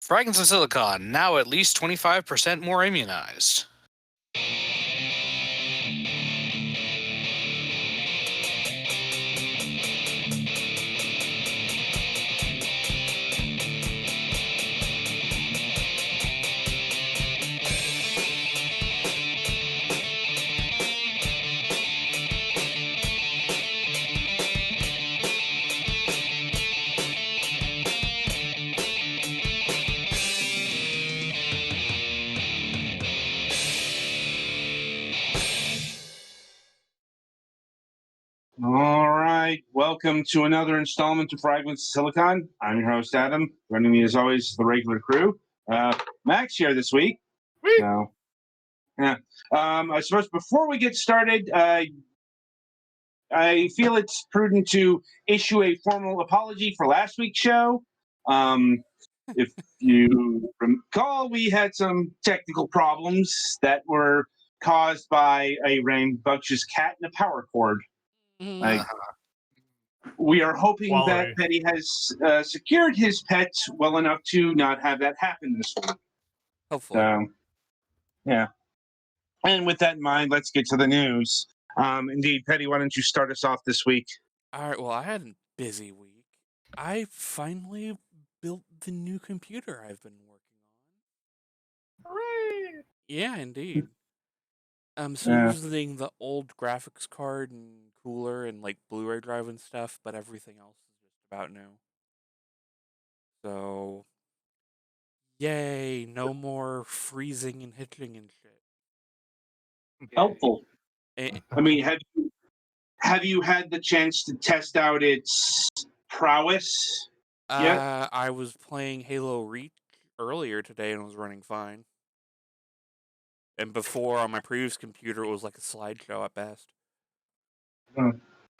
Fragments of Silicon, now at least 25% more immunized. All right, welcome to another installment of Fragments of Silicon. I'm your host, Adam. Joining me, as always, the regular crew. Max here this week. So, yeah. I suppose before we get started, I feel it's prudent to issue a formal apology for last week's show. If you recall, we had some technical problems that were caused by a rambunctious cat in a power cord. We are hoping that Petty has secured his pet well enough to not have that happen this week. Hopefully. Yeah. And with that in mind, let's get to the news. Indeed, Petty, why don't you start us off this week? All right, well, I had a busy week. I finally built the new computer I've been working on. Hooray! Yeah, indeed. I'm still using the old graphics card and cooler and like Blu-ray drive and stuff, but everything else is just about new. So, yay, no more freezing and hitching and shit. Helpful. Eh, I mean, have you had the chance to test out its prowess? I was playing Halo Reach earlier today and it was running fine. And before on my previous computer, it was like a slideshow at best. Well,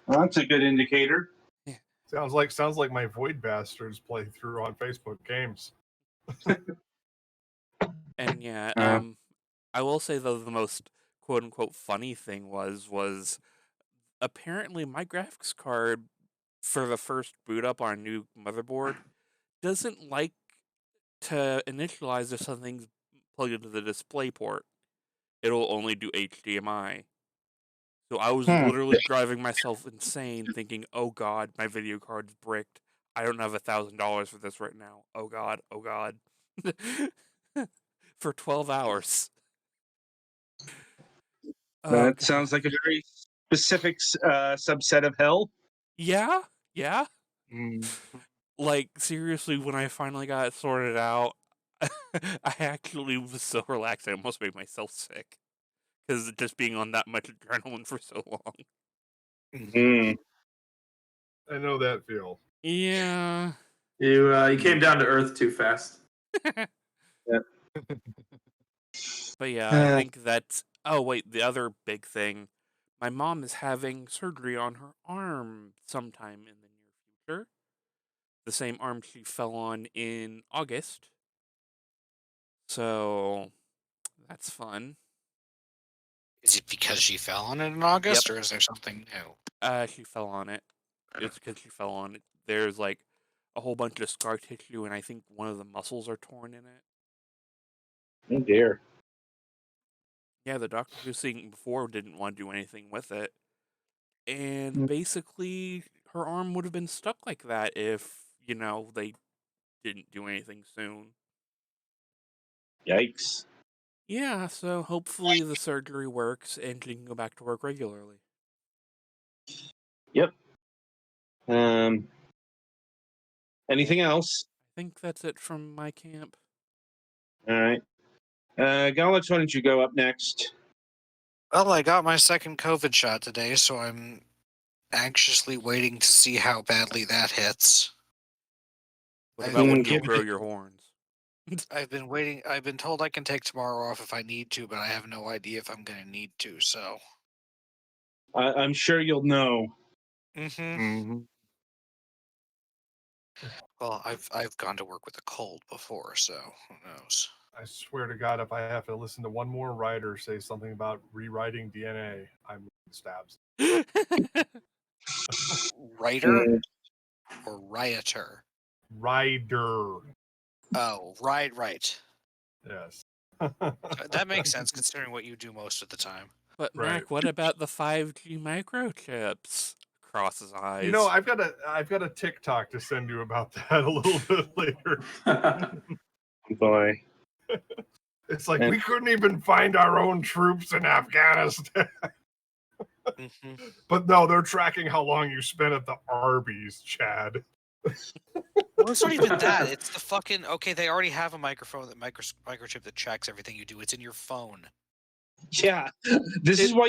that's a good indicator. Sounds like my Void Bastards playthrough on Facebook Games. And yeah, I will say though the most quote unquote funny thing was apparently my graphics card for the first boot up on a new motherboard doesn't like to initialize if something's plugged into the display port. It'll only do HDMI. So I was literally driving myself insane thinking, oh god, my video card's bricked. I don't have $1,000 for this right now. Oh god, oh god. For 12 hours. That sounds like a very specific subset of hell. Yeah. Like, seriously, when I finally got it sorted out, I actually was so relaxed I almost made myself sick. Because just being on that much adrenaline for so long. I know that feel. Yeah. You came down to earth too fast. But yeah, I think that's... Oh, wait, the other big thing. My mom is having surgery on her arm sometime in the near future. The same arm she fell on in August. So, that's fun. Is it because she fell on it in August, or is there something new? She fell on it. It's because she fell on it. There's like a whole bunch of scar tissue, and I think one of the muscles are torn in it. Oh dear. Yeah, the doctor who was seeing it before didn't want to do anything with it. And basically, her arm would have been stuck like that if, they didn't do anything soon. Yikes. Yeah, so hopefully the surgery works and she can go back to work regularly. Yep. Anything else? I think that's it from my camp. All right. Galax, why don't you go up next? Well, I got my second COVID shot today, so I'm anxiously waiting to see how badly that hits. What about when you grow your horns? I've been waiting. I've been told I can take tomorrow off if I need to, but I have no idea if I'm going to need to, so... I'm sure you'll know. Well, I've gone to work with a cold before, so who knows? I swear to God, if I have to listen to one more writer say something about rewriting DNA, I'm stabs. Writer or rioter? Rider. Oh, right. Yes. That makes sense considering what you do most of the time. But Right. Mac, what about the 5G microchips? Crosses eyes. You know, I've got a TikTok to send you about that a little bit later. Boy. It's like we couldn't even find our own troops in Afghanistan. Mm-hmm. But no, they're tracking how long you spent at the Arby's, Chad. Well, it's not even that. It's the fucking okay. They already have a microphone that microchip that tracks everything you do. It's in your phone. Yeah. This is why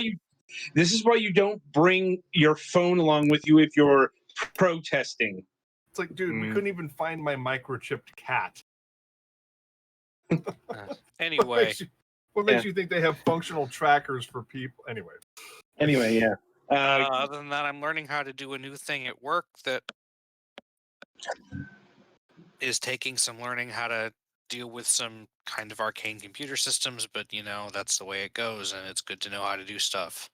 you don't bring your phone along with you if you're protesting. It's like, dude, we couldn't even find my microchipped cat. Anyway, what makes you think they have functional trackers for people? Anyway, yeah. other than that, I'm learning how to do a new thing at work that is taking some learning how to deal with some kind of arcane computer systems, but that's the way it goes, and it's good to know how to do stuff.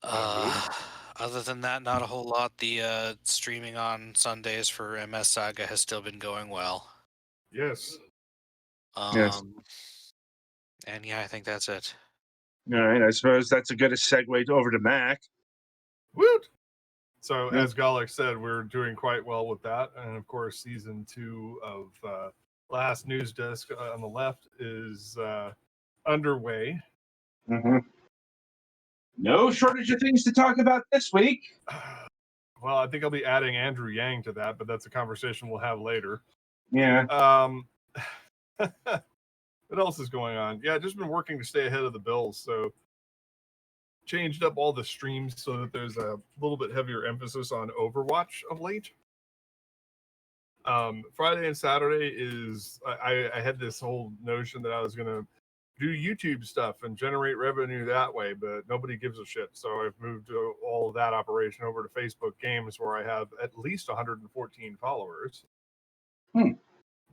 Other than that, not a whole lot. The streaming on Sundays for MS Saga has still been going well. Yes. Yes. And yeah, I think that's it. All right. I suppose that's a good segue over to Mac. Woot! So, Yeah. as Galek said, we're doing quite well with that. And of course, season 2 of Last News Desk on the left is underway. Mm-hmm. No shortage of things to talk about this week. Well, I think I'll be adding Andrew Yang to that, but that's a conversation we'll have later. Yeah. What else is going on? Yeah, just been working to stay ahead of the bills. So changed up all the streams so that there's a little bit heavier emphasis on Overwatch of late. Friday and Saturday is I had this whole notion that I was gonna do YouTube stuff and generate revenue that way, but nobody gives a shit. So I've moved all of that operation over to Facebook Games, where I have at least 114 followers.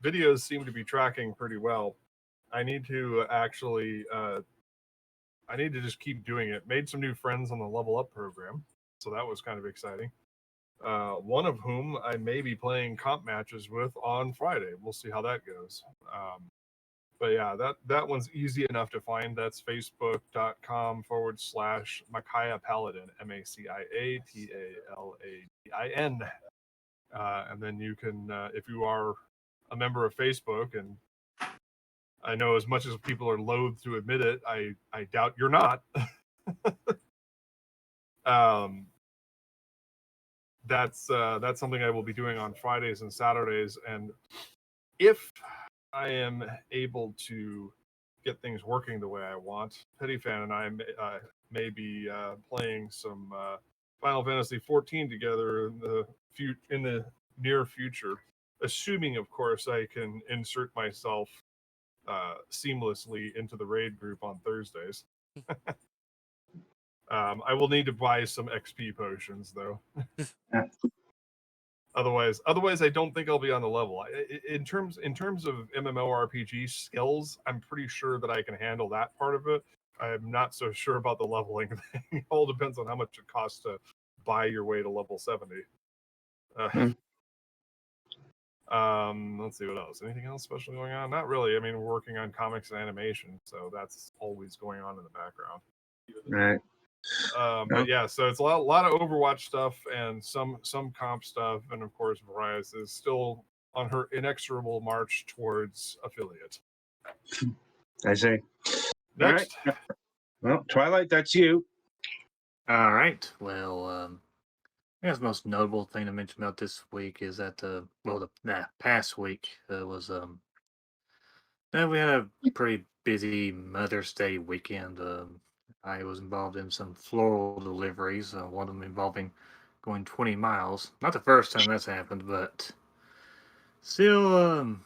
Videos seem to be tracking pretty well. I need to actually I need to just keep doing it. Made some new friends on the Level Up program, so that was kind of exciting. One of whom I may be playing comp matches with on Friday. We'll see how that goes. But yeah, that one's easy enough to find. That's facebook.com/Micaiah Paladin, MACIATALADIN. And then you can, if you are a member of Facebook, and I know as much as people are loath to admit it, I doubt you're not. That's something I will be doing on Fridays and Saturdays, and if I am able to get things working the way I want, Petty Fan and I may be playing some Final Fantasy 14 together in the near future, assuming, of course, I can insert myself seamlessly into the raid group on Thursdays. I will need to buy some XP potions, though. Otherwise, I don't think I'll be on the level. In terms of MMORPG skills, I'm pretty sure that I can handle that part of it. I'm not so sure about the leveling thing. It all depends on how much it costs to buy your way to level 70. Let's see what else. Anything else special going on? Not really. I mean, we're working on comics and animation, so that's always going on in the background. Right. But yeah, so it's a lot of Overwatch stuff and some comp stuff, and of course, Mariah is still on her inexorable march towards affiliate. I see. Next. All right. Well, Twilight, that's you. All right. Well, I guess the most notable thing to mention about this week is that the past week was that we had a pretty busy Mother's Day weekend. I was involved in some floral deliveries. One of them involving going 20 miles. Not the first time that's happened, but still,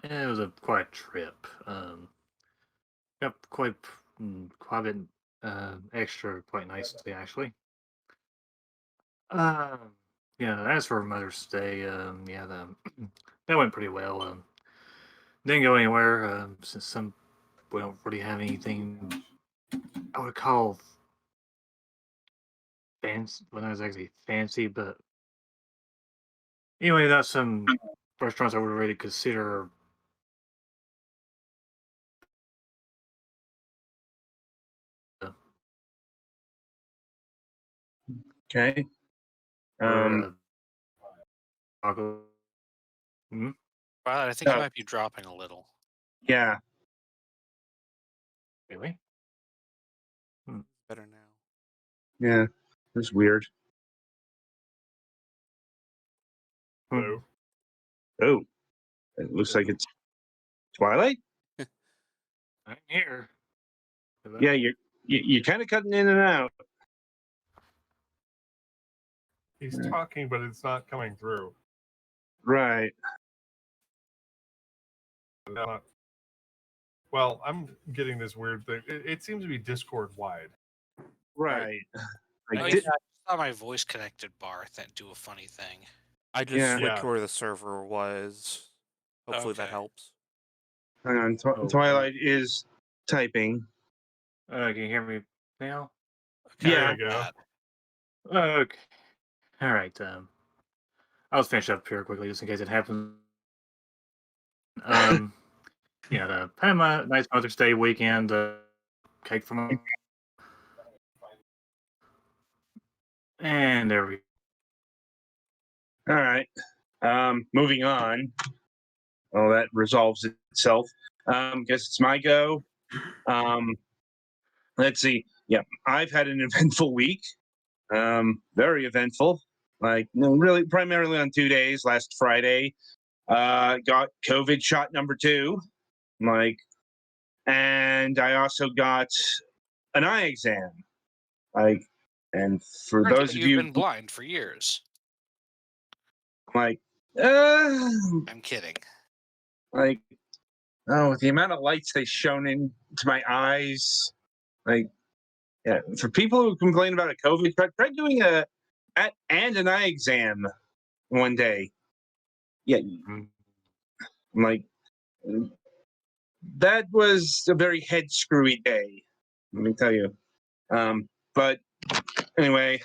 it was quite a trip. Got quite a bit extra, quite nicely actually. Yeah. As for Mother's Day, yeah, that went pretty well. Didn't go anywhere since we don't really have anything I would call fancy. Well, not exactly fancy, but anyway, that's some restaurants I would really consider. Okay. Or, taco. Hmm? Violet, I think you Oh. might be dropping a little. Yeah. Really? Better now. Yeah. That's weird. Hello. Oh, it looks like it's Twilight. I'm here. Hello? Yeah, you're kind of cutting in and out. He's talking, but it's not coming through. Right. Well, I'm getting this weird thing. It seems to be Discord wide. Right. Oh, I yeah, did, I saw my voice connected bar do a funny thing. I just Yeah. switched Yeah. to where the server was. Hopefully that Okay. helps. hang on. Oh, Twilight is typing. can you hear me now? Okay, Yeah. There we go. Okay. All right. I'll just finish up here quickly, just in case it happens. Had my nice Mother's Day weekend. Cake from, and there we. All right. Moving on. Well, that resolves itself. Guess it's my go. Let's see. Yeah, I've had an eventful week. Very eventful. Really, primarily on 2 days. Last Friday, got COVID shot number 2. Like, and I also got an eye exam. Like, and for Turns those out of you've you, been blind for years. like, uh, I'm kidding. like, oh, the amount of lights they shone into my eyes. Like, yeah, for people who complain about a COVID, try doing and an eye exam one day. Yeah, like that was a very head screwy day. Let me tell you. But anyway,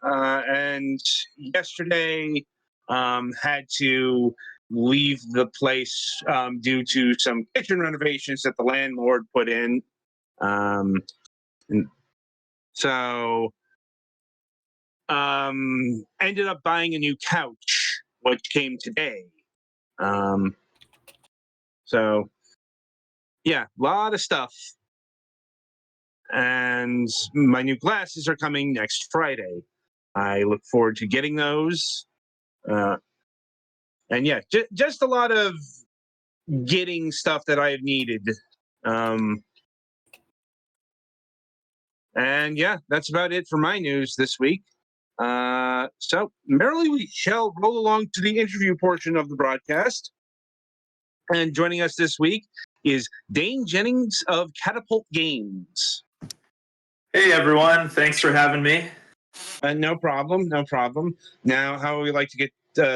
and yesterday had to leave the place due to some kitchen renovations that the landlord put in. And so ended up buying a new couch, which came today. Um, so yeah, a lot of stuff. And my new glasses are coming next Friday. I look forward to getting those. And yeah, just a lot of getting stuff that I have needed. And yeah, that's about it for my news this week. So merrily we shall roll along to the interview portion of the broadcast. And joining us this week is Dane Jennings of Catapult Games. Hey everyone, thanks for having me. No problem, no problem. Now, how we like to get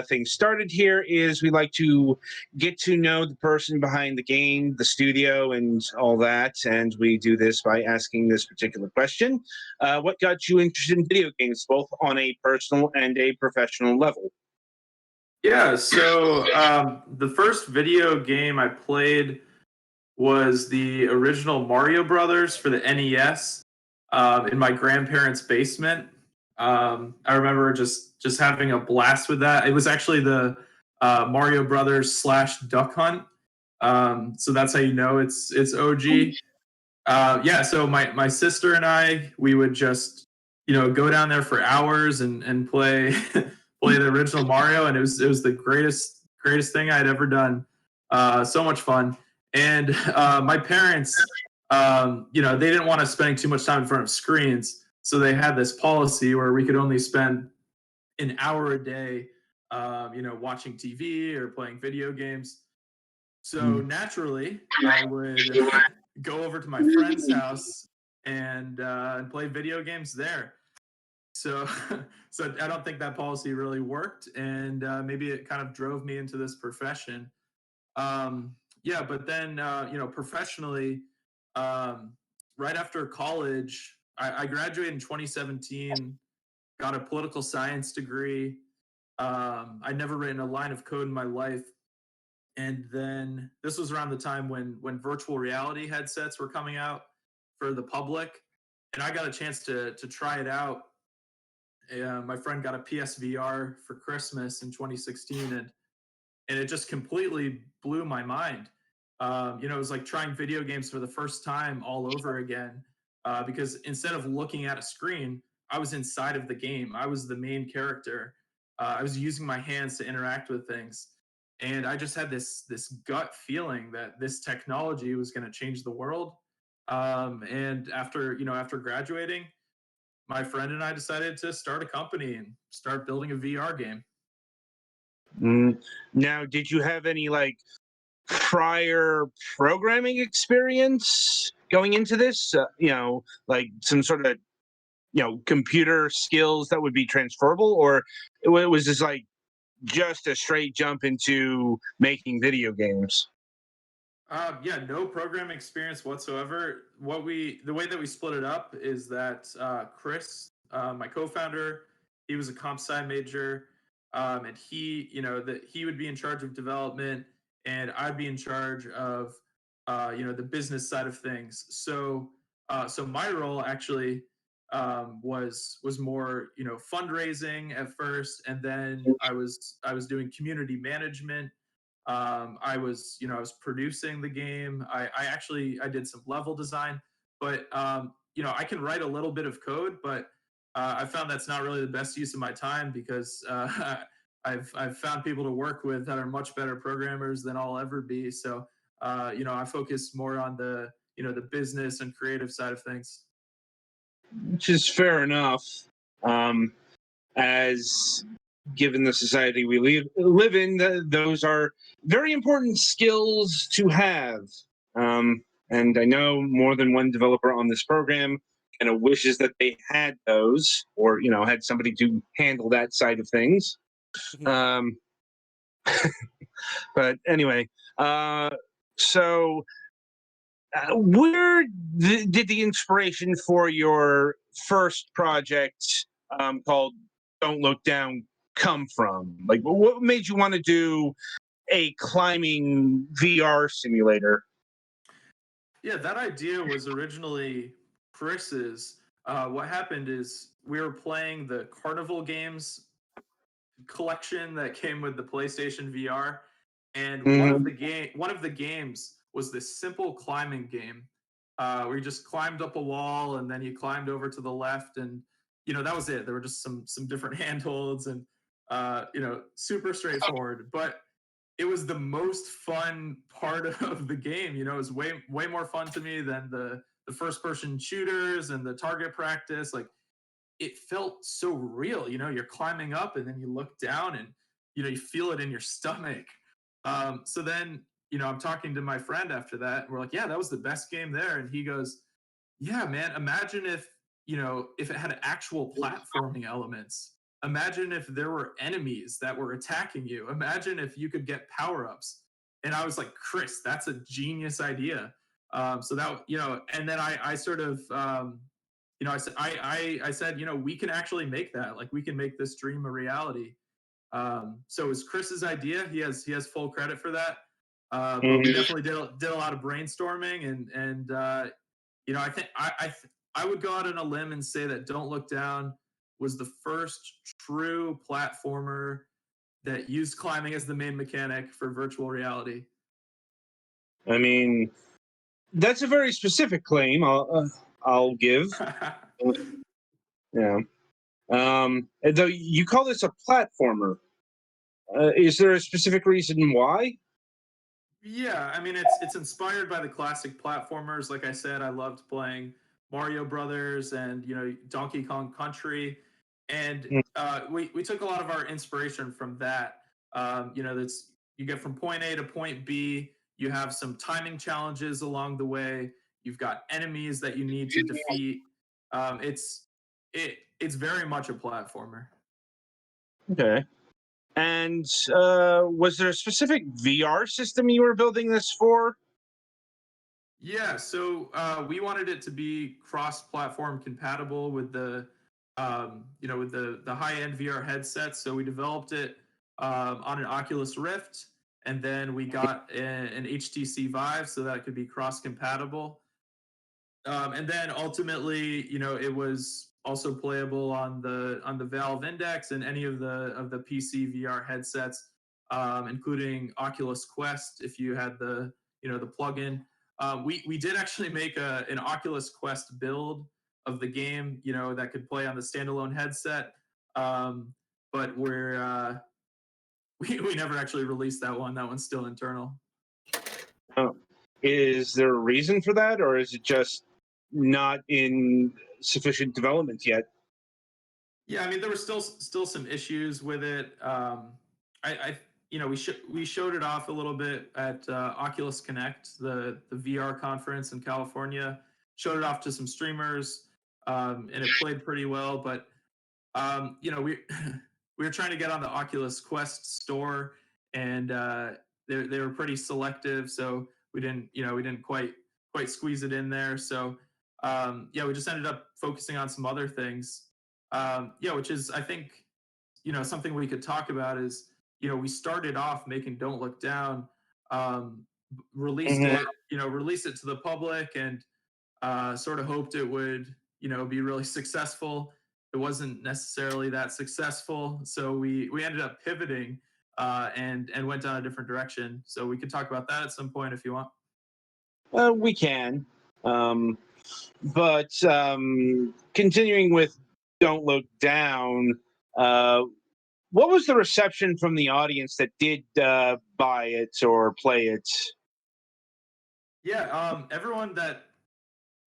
things started here is we like to get to know the person behind the game, the studio, and all that. And we do this by asking this particular question. What got you interested in video games, both on a personal and a professional level? Yeah, so the first video game I played was the original Mario Brothers for the NES in my grandparents' basement. I remember just having a blast with that. It was actually the Mario Brothers slash Duck Hunt. So that's how you know it's OG. Yeah, so my sister and I, we would just go down there for hours and play play the original Mario, and it was the greatest thing I'd ever done. So much fun, and my parents, they didn't want us spending too much time in front of screens, so they had this policy where we could only spend an hour a day, watching TV or playing video games. So naturally, I would go over to my friend's house and play video games there. So, so I don't think that policy really worked, and maybe it kind of drove me into this profession. Yeah, but then professionally, right after college, I graduated in 2017, got a political science degree. I'd never written a line of code in my life, And then this was around the time when virtual reality headsets were coming out for the public, and I got a chance to try it out. My friend got a PSVR for Christmas in 2016, and it just completely blew my mind. It was like trying video games for the first time all over again. Because instead of looking at a screen, I was inside of the game. I was the main character. I was using my hands to interact with things, and I just had this gut feeling that this technology was going to change the world. And after graduating, my friend and I decided to start a company and start building a VR game. Now, did you have any like prior programming experience going into this? Like some sort of computer skills that would be transferable, or was this like just a straight jump into making video games? Yeah, no programming experience whatsoever. The way that we split it up is that Chris, my co-founder, he was a comp sci major, and he would be in charge of development, and I'd be in charge of, the business side of things. So my role actually was more, fundraising at first, and then I was doing community management. I was producing the game. I did some level design, but I can write a little bit of code, but I found that's not really the best use of my time because I've found people to work with that are much better programmers than I'll ever be. So I focus more on the business and creative side of things. Which is fair enough. Um, as given the society we live in, those are very important skills to have. And I know more than one developer on this program kind of wishes that they had those, or had somebody to handle that side of things. Um, but anyway, so where did the inspiration for your first project called Don't Look Down come from? Like, what made you want to do a climbing VR simulator? Yeah, that idea was originally Chris's. What happened is we were playing the Carnival games collection that came with the PlayStation VR, and Mhm. one of the games was this simple climbing game where you just climbed up a wall and then you climbed over to the left, and that was it. There were just some different handholds and super straightforward, but it was the most fun part of the game. It was way more fun to me than the first person shooters and the target practice. Like, it felt so real. You're climbing up and then you look down and you feel it in your stomach. So then I'm talking to my friend after that, and we're like, yeah, that was the best game there. And he goes, yeah, man, imagine if it had actual platforming elements. Imagine if there were enemies that were attacking you. Imagine if you could get power-ups. And I was like, Chris, that's a genius idea. So that, and then I sort of I said, we can actually make that. Like, we can make this dream a reality. So it was Chris's idea. He has full credit for that. But we Mhm. definitely did a lot of brainstorming, and I think I would go out on a limb and say that Don't Look Down was the first true platformer that used climbing as the main mechanic for virtual reality. I mean, that's a very specific claim. I'll give. Yeah. Though you call this a platformer, is there a specific reason why? Yeah, I mean, it's inspired by the classic platformers. Like I said, I loved playing Mario Brothers and Donkey Kong Country, and we took a lot of our inspiration from that. That's you get from point A to point B. You have some timing challenges along the way. You've got enemies that you need to defeat. It's very much a platformer. Okay. And was there a specific VR system you were building this for? Yeah, so we wanted it to be cross-platform compatible with the high-end VR headsets. So we developed it on an Oculus Rift, and then we got an HTC Vive so that it could be cross compatible. And then ultimately, it was also playable on the Valve Index and any of the PC VR headsets, including Oculus Quest if you had the plugin. We did actually make an Oculus Quest build of the game, that could play on the standalone headset. But we never actually released that one. That one's still internal. Oh. Is there a reason for that, or is it just not in sufficient development yet? Yeah, I mean, there were still some issues with it. We showed it off a little bit at Oculus Connect, the VR conference in California. Showed it off to some streamers, and it played pretty well. But we we were trying to get on the Oculus Quest store, and they were pretty selective, so we didn't quite squeeze it in there. So we just ended up focusing on some other things. Which is, I think, something we could talk about is, we started off making Don't Look Down, released Mhm. it to the public, and sort of hoped it would, be really successful. It wasn't necessarily that successful, so we ended up pivoting and went down a different direction. So we could talk about that at some point if you want. We can. But continuing with Don't Look Down, what was the reception from the audience that did buy it or play it? Yeah,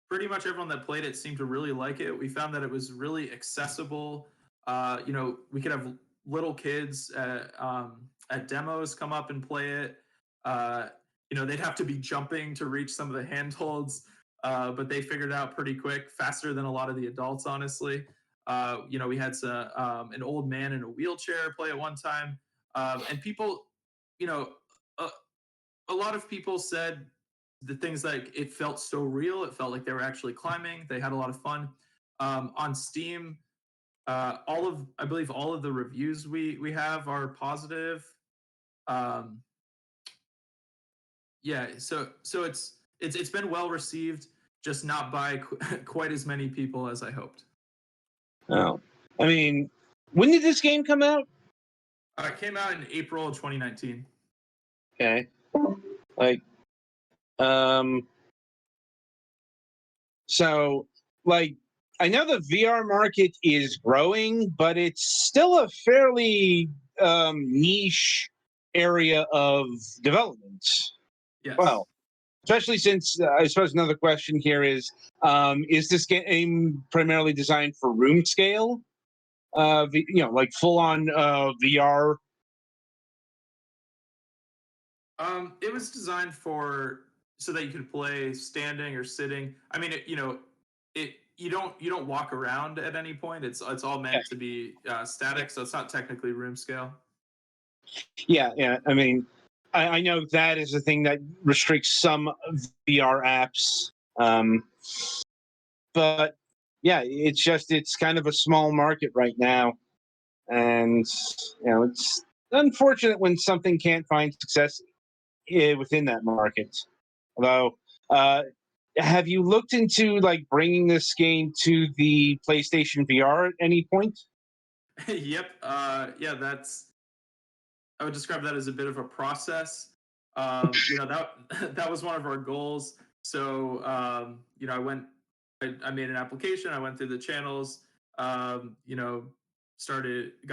pretty much everyone that played it seemed to really like it. We found that it was really accessible. We could have little kids at demos come up and play it. They'd have to be jumping to reach some of the handholds, but they figured it out pretty quick, faster than a lot of the adults, honestly. We had an old man in a wheelchair play at one time, and people, you know, uh, a lot of people said the things like it felt so real. It felt like they were actually climbing. They had a lot of fun. On Steam, I believe all of the reviews we have are positive. Um, yeah, so it's been well received, just not by quite as many people as I hoped. Oh, I mean, when did this game come out? It came out in April of 2019. Okay, like, um, so like, I know the VR market is growing, but it's still a fairly niche area of development. Yes. Well, especially since I suppose another question here is this game primarily designed for room scale? Like full on VR. It was designed so that you could play standing or sitting. I mean, you don't walk around at any point. It's all meant to be static, so it's not technically room scale. Yeah. I mean, I know that is a thing that restricts some VR apps. But yeah, it's kind of a small market right now, and it's unfortunate when something can't find success within that market. Although, have you looked into like bringing this game to the PlayStation VR at any point? Yep. Yeah, I would describe that as a bit of a process. That was one of our goals. So I made an application. I went through the channels. Got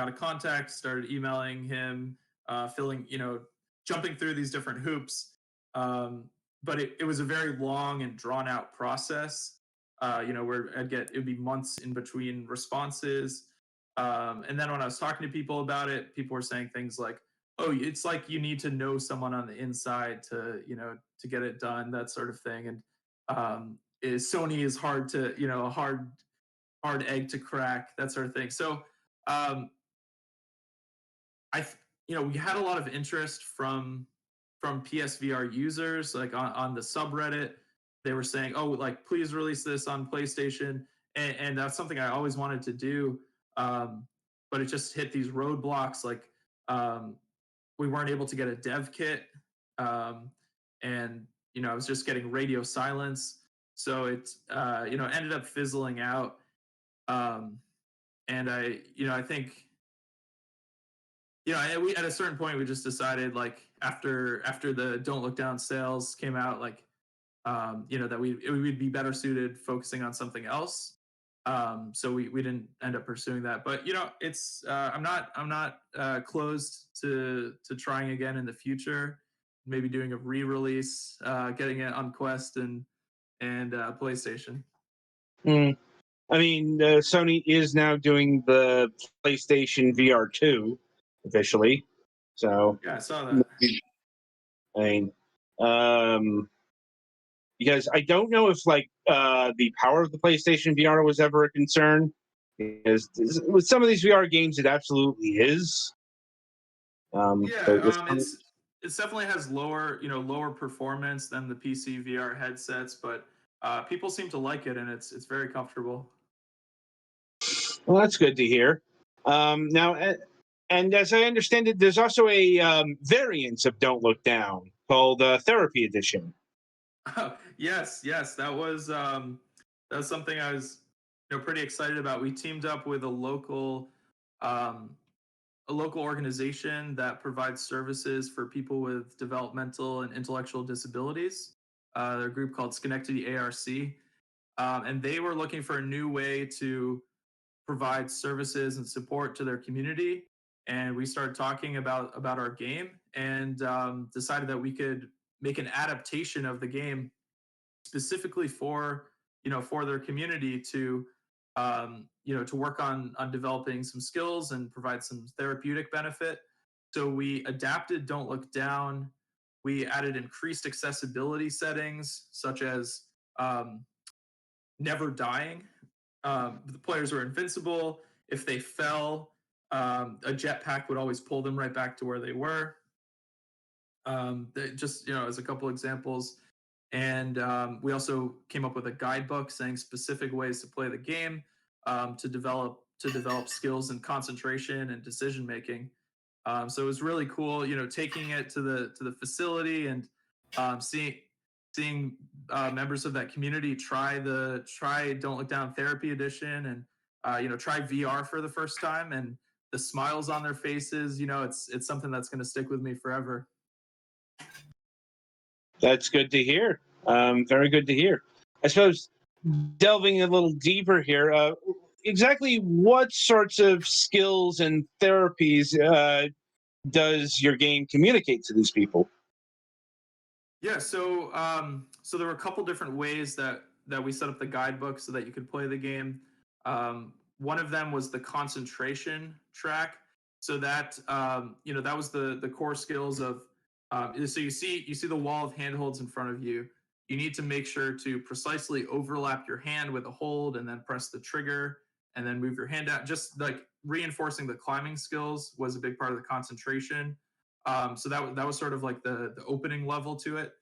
a contact. Started emailing him, jumping through these different hoops. But it was a very long and drawn out process. Where it'd be months in between responses. And then when I was talking to people about it, people were saying things like, oh, it's like you need to know someone on the inside to get it done, that sort of thing. And Sony is a hard egg to crack, that sort of thing. So we had a lot of interest from PSVR users, like on the subreddit. They were saying, oh, like, please release this on PlayStation. And that's something I always wanted to do. But it just hit these roadblocks, like we weren't able to get a dev kit, and I was just getting radio silence, so it ended up fizzling out. Um, and I think we at a certain point we just decided, like, after the Don't Look Down sales came out, like, that we'd be better suited focusing on something else. So we didn't end up pursuing that. But it's I'm not closed to trying again in the future. Maybe doing a re-release, getting it on Quest and PlayStation. Mm. I mean, Sony is now doing the PlayStation VR 2 officially. So, Yeah, I saw that. I mean, because I don't know if the power of the PlayStation VR was ever a concern. Because with some of these VR games, it absolutely is. Yeah, But with it definitely has lower performance than the PC VR headsets, but people seem to like it, and it's very comfortable. well, that's good to hear. Now, and as I understand it, there's also a variant of Don't Look Down called Therapy Edition. Yes, that was something I was pretty excited about. We teamed up with um, a local organization that provides services for people with developmental and intellectual disabilities. They're a group called Schenectady ARC, and they were looking for a new way to provide services and support to their community. And we started talking about our game, and decided that we could make an adaptation of the game specifically for their community to to work on developing some skills and provide some therapeutic benefit. So we adapted Don't Look Down. We added increased accessibility settings such as never dying. The players were invincible. If they fell, a jetpack would always pull them right back to where they were. Just as a couple examples. And we also came up with a guidebook saying specific ways to play the game, to develop skills in concentration and decision making. So it was really cool, taking it to the facility and seeing members of that community try Don't Look Down Therapy Edition, and try VR for the first time, and the smiles on their faces. It's something that's going to stick with me forever. That's good to hear. Very good to hear. I suppose delving a little deeper here, exactly what sorts of skills and therapies does your game communicate to these people? Yeah, so there were a couple different ways that we set up the guidebook so that you could play the game. One of them was the concentration track. So that that was the core skills of. So you see the wall of handholds in front of you. You need to make sure to precisely overlap your hand with a hold, and then press the trigger, and then move your hand out. Just like reinforcing the climbing skills was a big part of the concentration. So that was sort of like the opening level to it.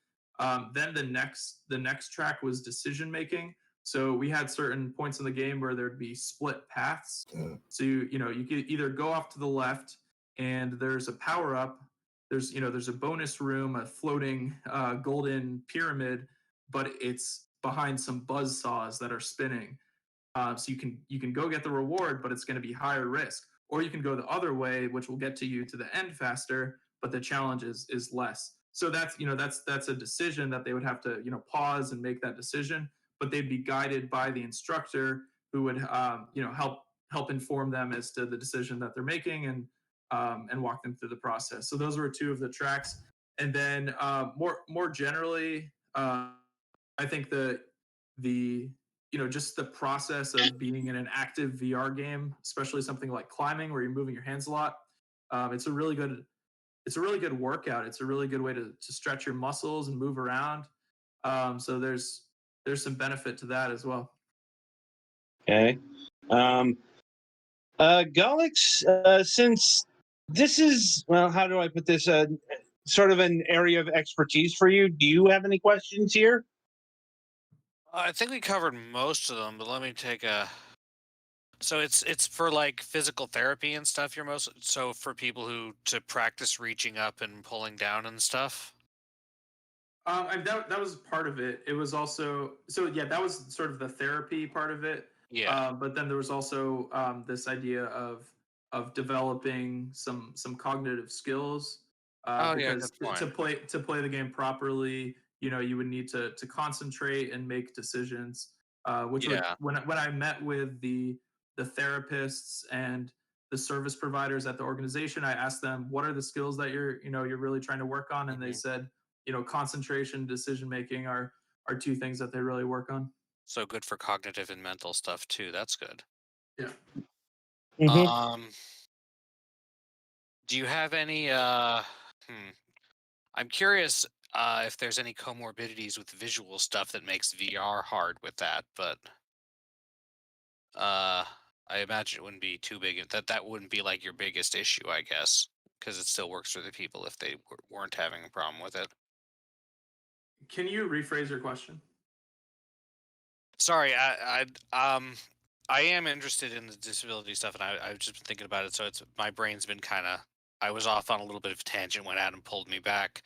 Then the next track was decision making. So we had certain points in the game where there'd be split paths. So you could either go off to the left, and there's a power up. There's a bonus room, a floating golden pyramid, but it's behind some buzz saws that are spinning. So you can go get the reward, but it's going to be higher risk. Or you can go the other way, which will get to you to the end faster, but the challenge is less. So that's a decision that they would have to pause and make that decision, but they'd be guided by the instructor who would help inform them as to the decision that they're making, and walk them through the process. So those were two of the tracks, and then more generally, I think the just the process of being in an active VR game, especially something like climbing where you're moving your hands a lot. It's a really good workout. It's a really good way to stretch your muscles and move around. So there's some benefit to that as well. Okay. Gulix, since this is, well, how do I put this? Sort of an area of expertise for you. Do you have any questions here? I think we covered most of them, but let me take a So it's for like physical therapy and stuff. You're most so for people who to practice reaching up and pulling down and stuff. That was part of it. It was also yeah, that was sort of the therapy part of it. Yeah. But then there was also this idea of developing some cognitive skills. Oh yeah, Because good point. to play the game properly, you would need to concentrate and make decisions. Which would Yeah. when I met with the therapists and the service providers at the organization, I asked them what are the skills that you're really trying to work on, and they Hmm. said concentration, decision making are two things that they really work on. So good for cognitive and mental stuff too. That's good. Yeah. Mm-hmm. Um, do you have any? Hmm, I'm curious if there's any comorbidities with visual stuff that makes VR hard with that, but uh, I imagine it wouldn't be too big. That wouldn't be like your biggest issue, I guess, because it still works for the people if they weren't having a problem with it. Can you rephrase your question? Sorry, I am interested in the disability stuff, and I've just been thinking about it. So it's my brain's been kind of. I was off on a little bit of a tangent when Adam pulled me back.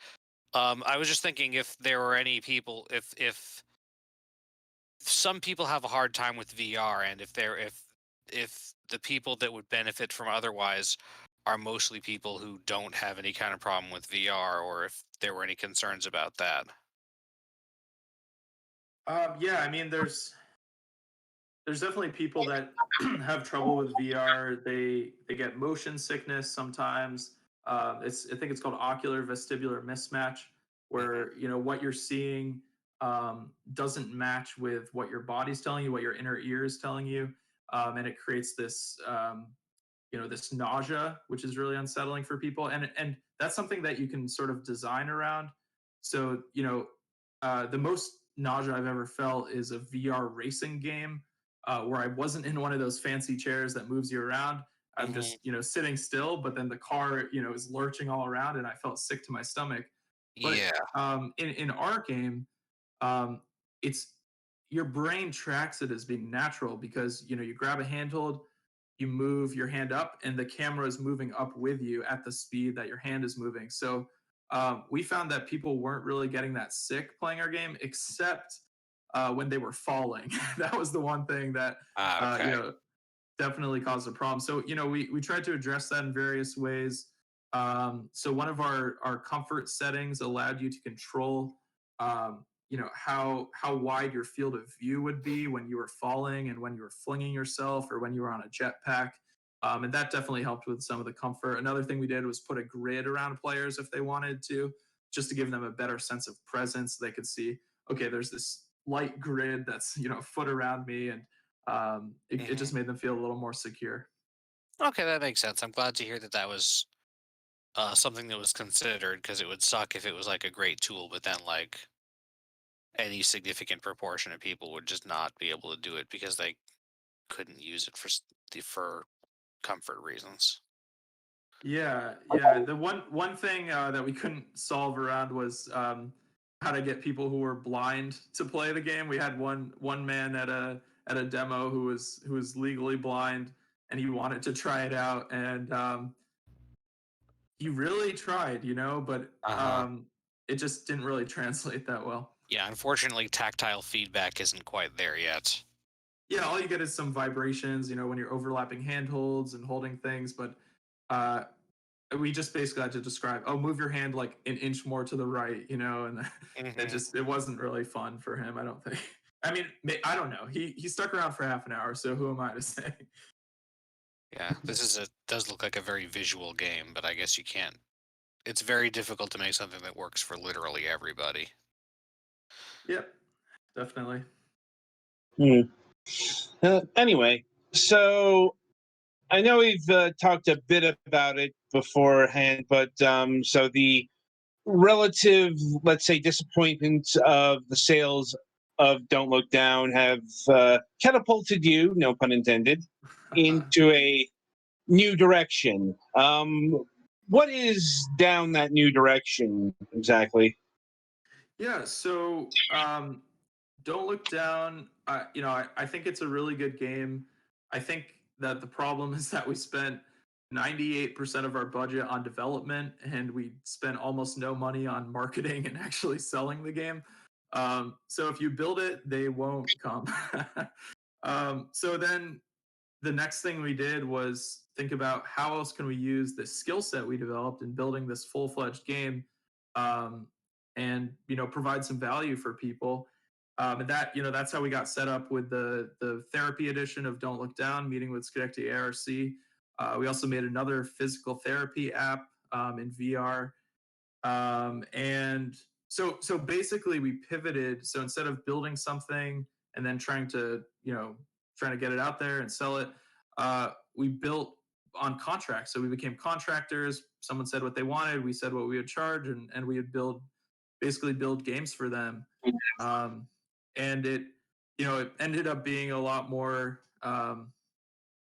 I was just thinking if there were any people, if some people have a hard time with VR, and if the people that would benefit from otherwise are mostly people who don't have any kind of problem with VR, or if there were any concerns about that. Yeah, I mean, there's definitely people that have trouble with VR. They get motion sickness sometimes. I think it's called ocular vestibular mismatch, Hmm. where what you're seeing doesn't match with what your body's telling you, what your inner ear is telling you, and it creates this this nausea, which is really unsettling for people, and that's something that you can sort of design around. So the most nausea I've ever felt is a VR racing game, where I wasn't in one of those fancy chairs that moves you around. I'm Hmm. just sitting still, but then the car is lurching all around, and I felt sick to my stomach. But Yeah. in our game, um, it's your brain tracks it as being natural because you grab a handhold, you move your hand up, and the camera is moving up with you at the speed that your hand is moving. So we found that people weren't really getting that sick playing our game, except when they were falling. That was the one thing that Ah, uh, you okay. know definitely caused a problem. So we tried to address that in various ways. So one of our comfort settings allowed you to control how wide your field of view would be when you were falling and when you were flinging yourself or when you were on a jetpack. And that definitely helped with some of the comfort. Another thing we did was put a grid around players if they wanted to, just to give them a better sense of presence. They could see, okay, there's this light grid that's a foot around me, and it Hmm. just made them feel a little more secure. Okay, that makes sense. I'm glad to hear that that was something that was considered because it would suck if it was like a great tool, but then like any significant proportion of people would just not be able to do it because they couldn't use it for comfort reasons. Yeah, yeah. The one thing that we couldn't solve around was how to get people who were blind to play the game. We had one man at a demo who was legally blind, and he wanted to try it out, and he really tried, but Uh huh. it just didn't really translate that well. Yeah, unfortunately, tactile feedback isn't quite there yet. Yeah, all you get is some vibrations, when you're overlapping handholds and holding things, but uh, we just basically had to describe, oh, move your hand like an inch more to the right, and Hmm. it wasn't really fun for him, I don't think. I mean, I don't know. He stuck around for half an hour, so who am I to say? Yeah, does look like a very visual game, but I guess you can't. It's very difficult to make something that works for literally everybody. Yep, definitely. Hmm. Anyway, so I know we've talked a bit about it beforehand, but so the relative, let's say, disappointment of the sales of Don't Look Down have catapulted you, no pun intended, into a new direction. What is down that new direction exactly? Yeah, so Don't Look Down. I think it's a really good game. I think that the problem is that we spent 98% of our budget on development, and we spent almost no money on marketing and actually selling the game. So if you build it, they won't come. So then the next thing we did was think about how else can we use the skill set we developed in building this full-fledged game, um, and provide some value for people. And that's how we got set up with the therapy edition of Don't Look Down, meeting with Schenectady ARC. We also made another physical therapy app in VR. And so basically we pivoted. So instead of building something and then trying to get it out there and sell it, we built on contracts. So we became contractors. Someone said what they wanted, we said what we would charge, and we would basically build games for them. And it ended up being a lot more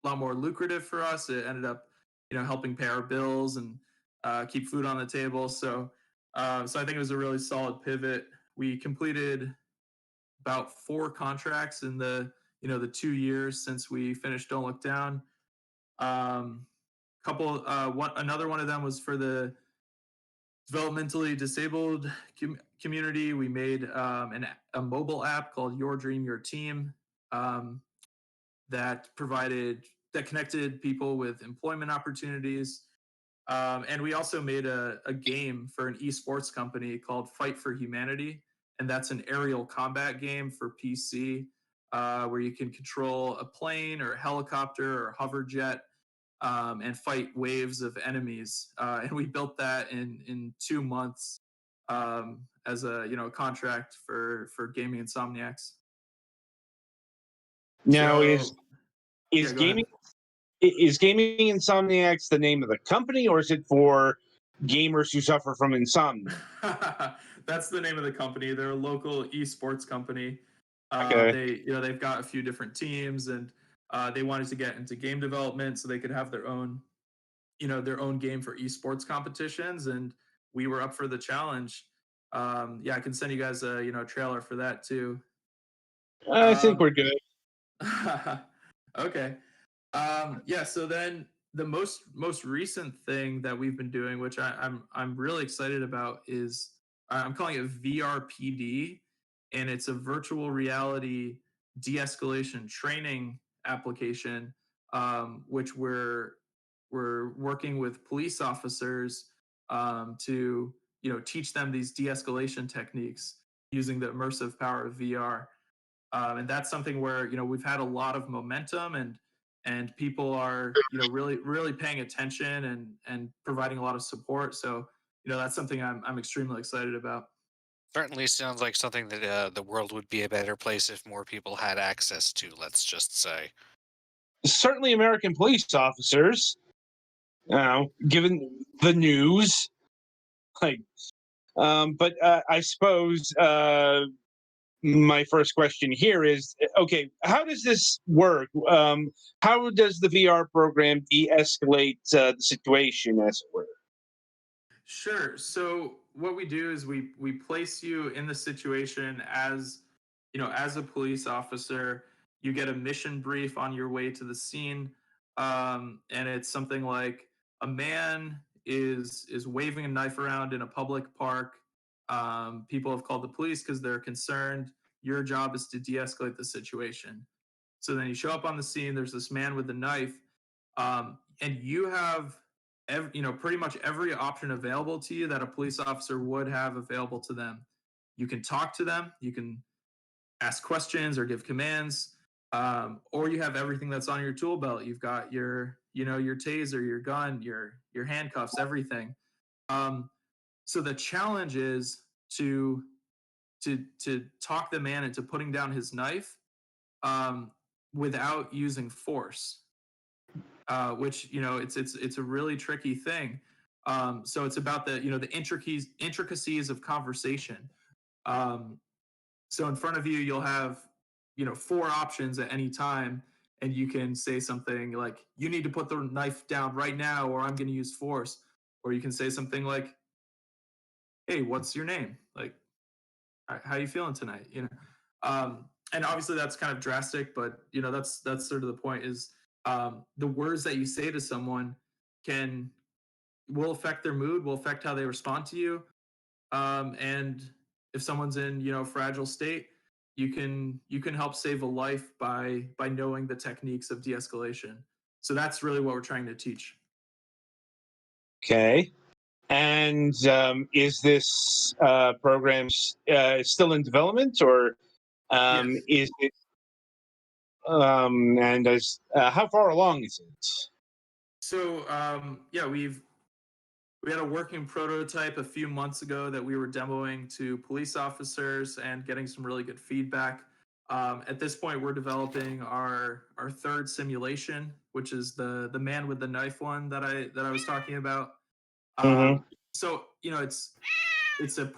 lucrative for us. It ended up helping pay our bills and keep food on the table. So I think it was a really solid pivot. We completed about 4 contracts in the 2 years since we finished Don't Look Down. Another one of them was for the developmentally disabled community. We made a mobile app called Your Dream Your Team, that connected people with employment opportunities. And we also made a game for an esports company called Fight for Humanity, and that's an aerial combat game for PC, where you can control a plane or a helicopter or a hover jet, and fight waves of enemies. And we built that in 2 months, as a contract for Gaming Insomniacs. Now, So, is go ahead. Gaming Insomniacs the name of the company, or is it for gamers who suffer from insomnia? That's the name of the company. They're a local esports company. Okay. They've got a few different teams, and they wanted to get into game development so they could have their own game for esports competitions, and we were up for the challenge. I can send you guys a trailer for that too. I think we're good. Okay. So then the most recent thing that we've been doing, which I'm really excited about, is I'm calling it VRPD, and it's a virtual reality de-escalation training application, which we're working with police officers, to teach them these de-escalation techniques using the immersive power of VR. And that's something where we've had a lot of momentum, and people are really paying attention and providing a lot of support. So that's something I'm extremely excited about. Certainly sounds like something that the world would be a better place if more people had access to, let's just say. Certainly, American police officers, given the news, like, but I suppose my first question here is, okay, how does this work? How does the VR program de-escalate the situation, as it were? Sure. So what we do is we place you in the situation as as a police officer. You get a mission brief on your way to the scene, and it's something like a man is waving a knife around in a public park. People have called the police because they're concerned. Your job is to de-escalate the situation. So then you show up on the scene. There's this man with a knife, and you have pretty much every option available to you that a police officer would have available to them. You can talk to them, you can ask questions or give commands, or you have everything that's on your tool belt. You've got your taser, your gun, your handcuffs, everything. So the challenge is to talk the man into putting down his knife, without using force, which it's a really tricky thing. So it's about the intricacies of conversation. Um, so in front of you, you'll have 4 options at any time, and you can say something like, "You need to put the knife down right now, or I'm going to use force." Or you can say something like, "Hey, what's your name? Like, how you feeling tonight?" And obviously that's kind of drastic, but that's sort of the point. Is the words that you say to someone will affect their mood, will affect how they respond to you. And if someone's in, fragile state, you can help save a life by knowing the techniques of de-escalation. So that's really what we're trying to teach. Okay. And is this program still in development, or Yes. is it? And how far along is it? So yeah, we had a working prototype a few months ago that we were demoing to police officers and getting some really good feedback. At this point, we're developing our third simulation, which is the man with the knife one that I was talking about. Mm-hmm. So it's a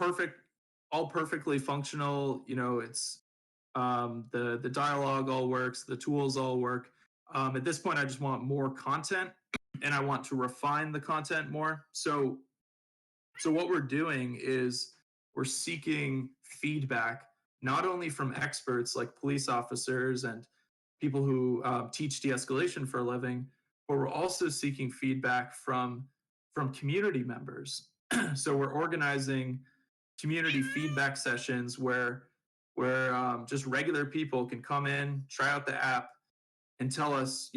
all perfectly functional. It's the dialogue all works, the tools all work. At this point, I just want more content, and I want to refine the content more. So what we're doing is we're seeking feedback not only from experts like police officers and people who teach de-escalation for a living, but we're also seeking feedback from community members. So we're organizing community feedback sessions where just regular people can come in, try out the app, and tell us,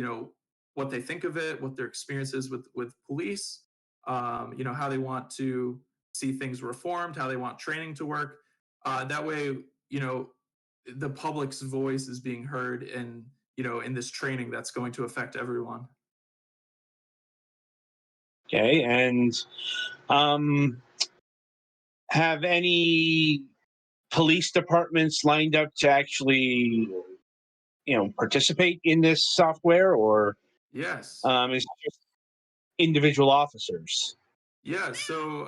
what they think of it, what their experience is with police, how they want to see things reformed, how they want training to work. That way, the public's voice is being heard in this training that's going to affect everyone. Okay. And um, have any police departments lined up to actually, participate in this software, or Yes. is it just individual officers? Yeah. So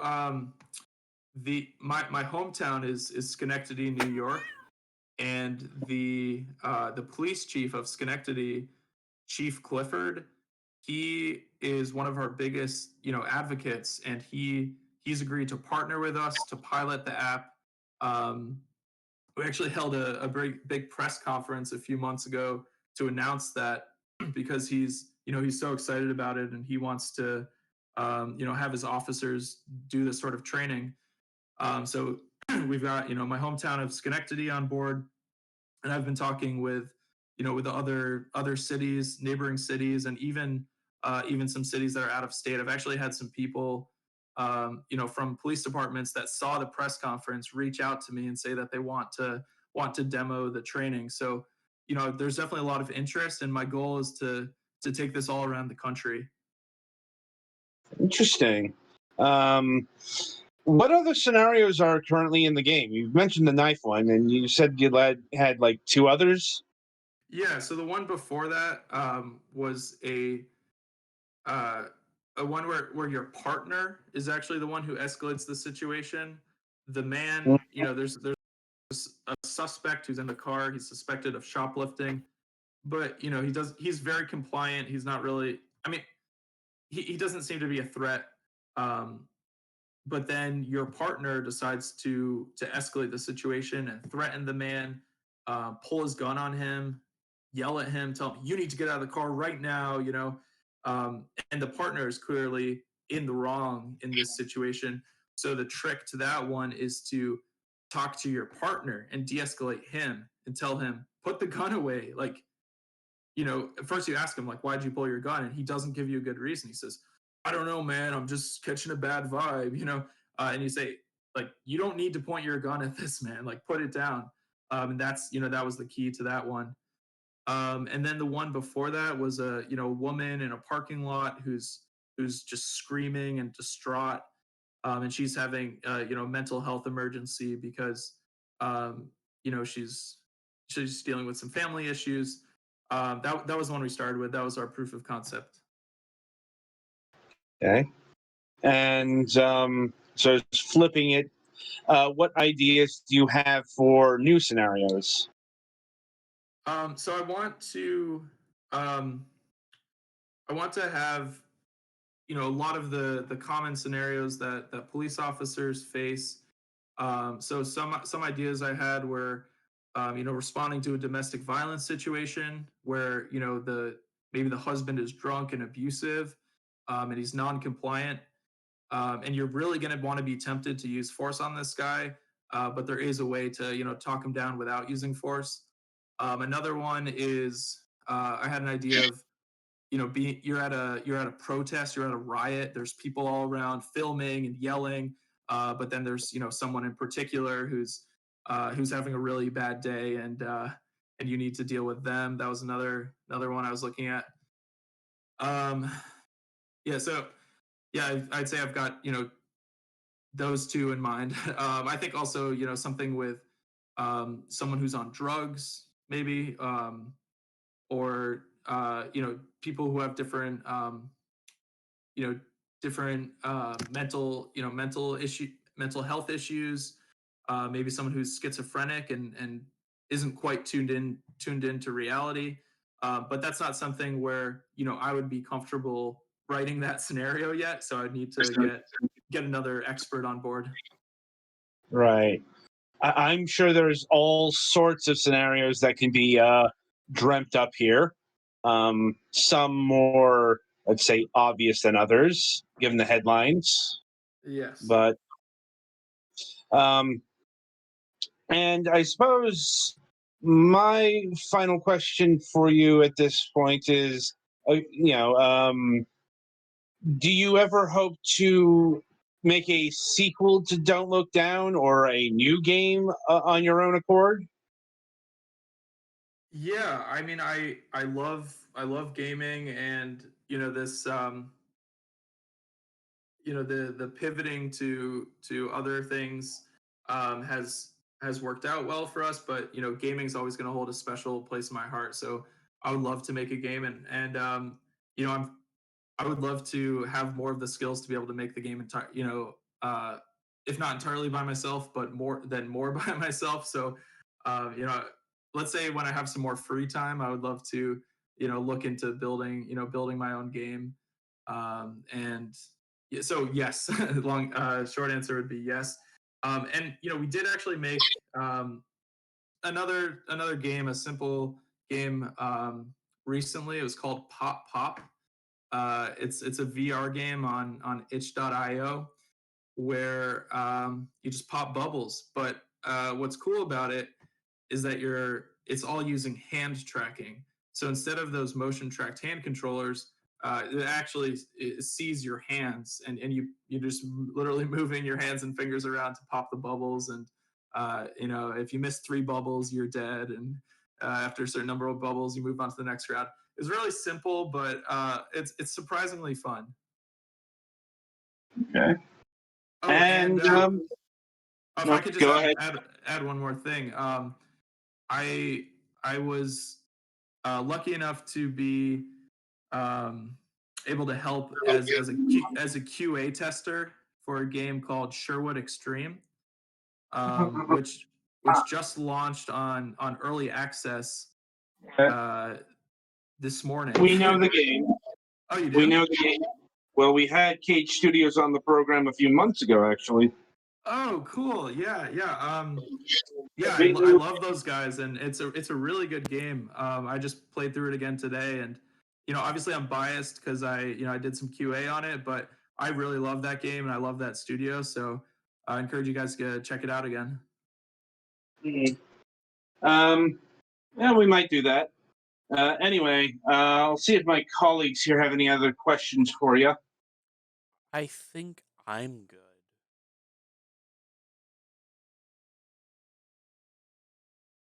my hometown is Schenectady, New York, and the police chief of Schenectady, Chief Clifford, he is one of our biggest advocates, and he's agreed to partner with us to pilot the app. Um, we actually held a very big press conference a few months ago to announce that because he's so excited about it, and he wants to have his officers do this sort of training. So we've got my hometown of Schenectady on board, and I've been talking with other cities, neighboring cities, and even some cities that are out of state. I've actually had some people from police departments that saw the press conference reach out to me and say that they want to demo the training. So there's definitely a lot of interest, and my goal is to take this all around the country. Interesting. What other scenarios are currently in the game? You mentioned the knife one, and you said you had like two others. Yeah, so the one before that was uh, a one where your partner is actually the one who escalates the situation. The man, there's a suspect who's in the car. He's suspected of shoplifting, but he's very compliant. He's not really. I mean, he doesn't seem to be a threat. Um, but then your partner decides to escalate the situation and threaten the man, pull his gun on him, yell at him, tell him you need to get out of the car right now. And the partner is clearly in the wrong in this situation. So the trick to that one is to talk to your partner and de-escalate him and tell him put the gun away. Like, at first you ask him, like, why'd you pull your gun? And he doesn't give you a good reason. He says, I don't know, man. I'm just catching a bad vibe. And you say, like, you don't need to point your gun at this man. Like, put it down. And that's, that was the key to that one. And then the one before that was a, woman in a parking lot who's just screaming and distraught. And she's having, mental health emergency because, um, she's dealing with some family issues. That was the one we started with. That was our proof of concept. Okay. And so it's flipping it. What ideas do you have for new scenarios? So I want to have a lot of the common scenarios that police officers face. So some ideas I had were responding to a domestic violence situation where the maybe the husband is drunk and abusive, and he's non-compliant, and you're really going to want to be tempted to use force on this guy, but there is a way to talk him down without using force. Another one is I had an idea of you're at a protest, you're at a riot, there's people all around filming and yelling, but then there's someone in particular who's having a really bad day, and you need to deal with them. That was another one I was looking at. Yeah, so yeah, I'd say I've got those two in mind. I think also something with someone who's on drugs, maybe, or people who have different different mental health issues. Maybe someone who's schizophrenic and isn't quite tuned into reality. But that's not something where I would be comfortable writing that scenario yet. So I'd need to get another expert on board. Right. I'm sure there's all sorts of scenarios that can be dreamt up here. Some more, let's say, obvious than others, given the headlines. Yes. But, and I suppose my final question for you at this point is, do you ever hope to make a sequel to Don't Look Down or a new game on your own accord? Yeah, I mean, I love gaming, and this the pivoting to other things has worked out well for us, but gaming is always going to hold a special place in my heart. So I would love to make a game, and I would love to have more of the skills to be able to make the game if not entirely by myself, but more by myself. So let's say when I have some more free time, I would love to look into building my own game. And so yes, long short answer would be yes. And we did actually make another game, a simple game, recently. It was called Pop Pop. It's a VR game on itch.io where you just pop bubbles. But what's cool about it is that it's all using hand tracking. So instead of those motion tracked hand controllers, it actually sees your hands, and you just literally moving your hands and fingers around to pop the bubbles. And if you miss 3 bubbles, you're dead. And after a certain number of bubbles, you move on to the next round. It's really simple, but it's surprisingly fun. Okay. Oh, And if no, I could just go ahead. add one more thing. I was lucky enough to be able to help as a QA tester for a game called Sherwood Extreme, which just launched on early access this morning. We know the game. Oh, you do? We know the game. Well, we had Cage Studios on the program a few months ago, actually. Oh, cool. Yeah. Yeah, I We- love those guys, and it's a really good game. I just played through it again today, and obviously I'm biased because I did some QA on it, but I really love that game and I love that studio. So I encourage you guys to check it out again. Yeah, we might do that. Anyway, I'll see if my colleagues here have any other questions for you. I think I'm good.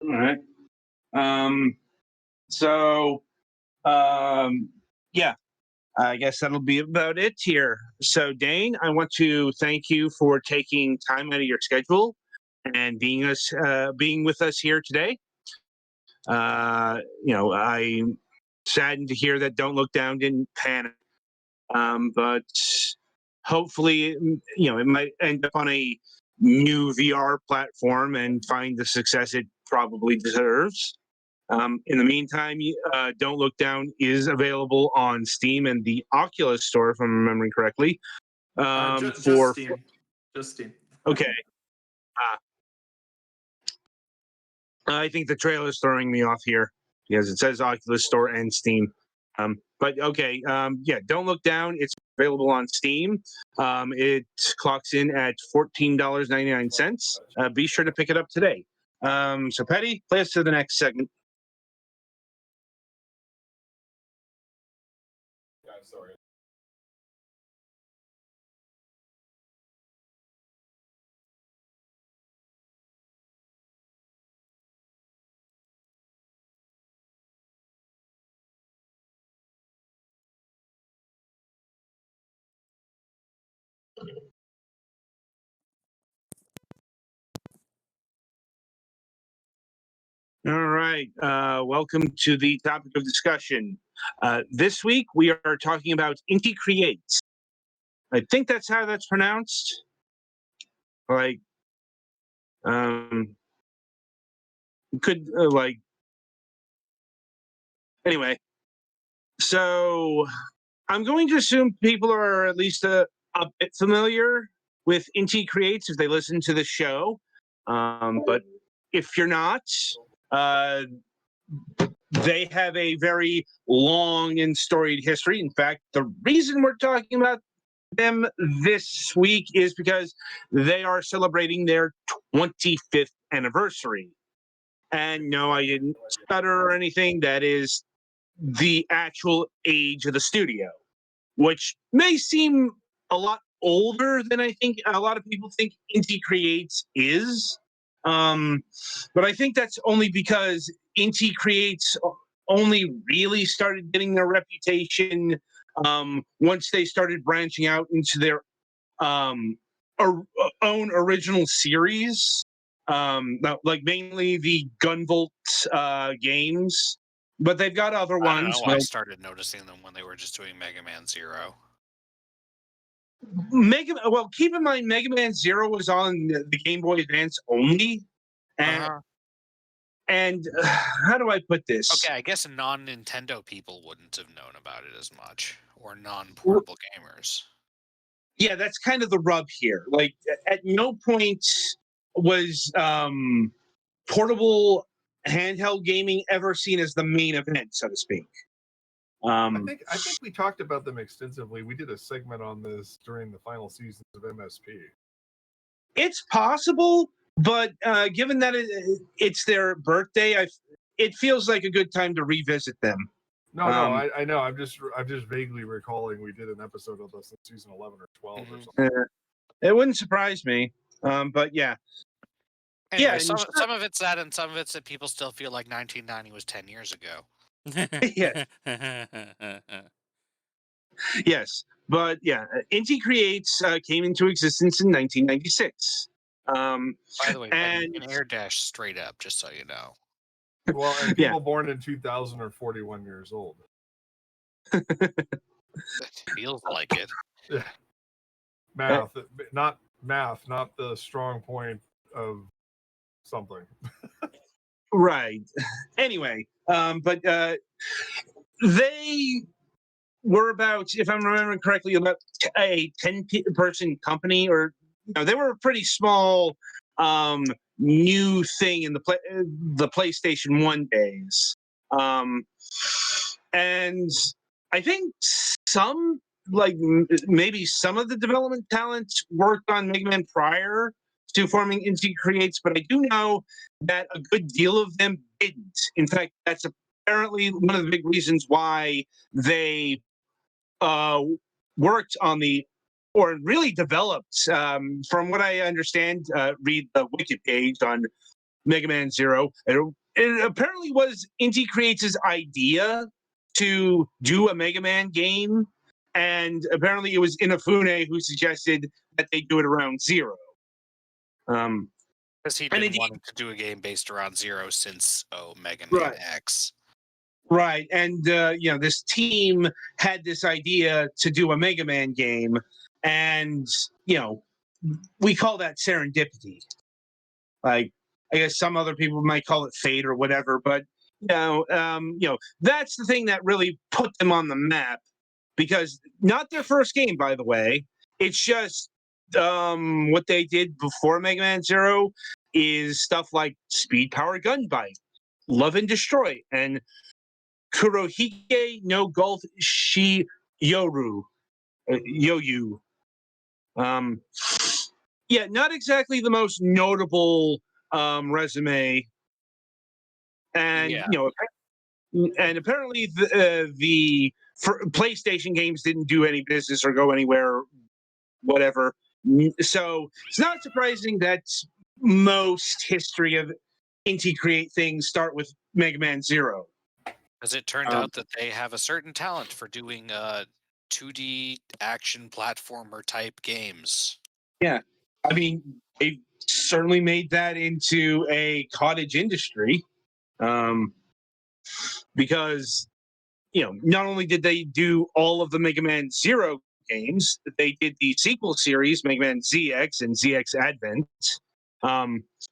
All right. Yeah, I guess that'll be about it here. So, Dane, I want to thank you for taking time out of your schedule and being with us here today. I'm saddened to hear that Don't Look Down didn't pan, but hopefully, it might end up on a new VR platform and find the success it probably deserves. In the meantime, Don't Look Down is available on Steam and the Oculus Store, if I'm remembering correctly. Just Steam. Just Steam. Okay. I think the trailer is throwing me off here because it says Oculus Store and Steam. But okay, yeah, don't look down. It's available on Steam. It clocks in at $14.99. Be sure to pick it up today. So, Petty, play us to the next segment. Sorry. All right. Welcome to the topic of discussion. This week, we are talking about Inti Creates. I think that's how that's pronounced. Like, could, anyway. So, I'm going to assume people are at least a bit familiar with Inti Creates if they listen to the show. But if you're not, they have a very long and storied history. In fact, the reason we're talking about them this week is because they are celebrating their 25th anniversary. And no, I didn't stutter or anything. That is the actual age of the studio, which may seem a lot older than I think a lot of people think Inti Creates is. But I think that's only because Inti Creates only really started getting their reputation once they started branching out into their own original series, like mainly the Gunvolt games. But they've got other I don't ones. know. I started noticing them when they were just doing Mega Man Zero. Well, keep in mind, Mega Man Zero was on the Game Boy Advance only, and how do I put this? Okay, I guess non-Nintendo people wouldn't have known about it as much, or non-portable gamers. Yeah, that's kind of the rub here. Like, at no point was portable handheld gaming ever seen as the main event, so to speak. I think we talked about them extensively. We did a segment on this during the final seasons of MSP. It's possible, but given that it's their birthday, it feels like a good time to revisit them. No, I know. I'm just vaguely recalling we did an episode of this in season 11 or 12 or something. It wouldn't surprise me, but yeah. Anyway, Yeah, some of it's that, and some of it's that people still feel like 1990 was 10 years ago. Yes. Yes, but yeah, Inti Creates came into existence in 1996. By the way, and an air dash straight up, just so you know. Well, and Yeah. people born in 2000 are 41 years old. It feels like it. Yeah. Math, not the strong point of something. Right. Anyway, but they were about, if I'm remembering correctly, about a 10-person company, or they were a pretty small new thing in the PlayStation 1 days. And I think some, maybe some of the development talent worked on Mega Man prior to forming Inti Creates, but I do know that a good deal of them didn't. In fact, that's apparently one of the big reasons why they worked on or really developed, from what I understand, read the wiki page on Mega Man Zero. It apparently was Inti Creates' idea to do a Mega Man game, and apparently it was Inafune who suggested that they do it around Zero. Because he'd been wanting to do a game based around Zero since Mega Man X. Right, and this team had this idea to do a Mega Man game, and we call that serendipity. Like, I guess some other people might call it fate or whatever, but that's the thing that really put them on the map, because not their first game, by the way. It's just what they did before Mega Man Zero is stuff like Speed Power Gunbite, Love and Destroy, and Kurohige no Golf Shi Yoru. Yoyu. Yeah, not exactly the most notable resume. And, Yeah. and apparently the PlayStation games didn't do any business or go anywhere, whatever. So it's not surprising that most history of Inti Create things start with Mega Man Zero. Because it turned out that they have a certain talent for doing 2D action platformer type games. Yeah. I mean, they certainly made that into a cottage industry. Because, not only did they do all of the Mega Man Zero games, they did the sequel series, Mega Man ZX and ZX Advent.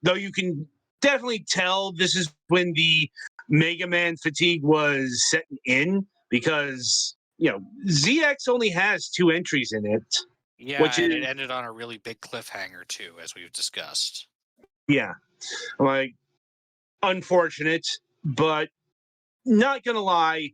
Though you can definitely tell this is when the Mega Man fatigue was setting in, because, ZX only has 2 entries in it. Yeah, Which and is, it ended on a really big cliffhanger too, as we've discussed. yeah, like, unfortunate, but not gonna lie,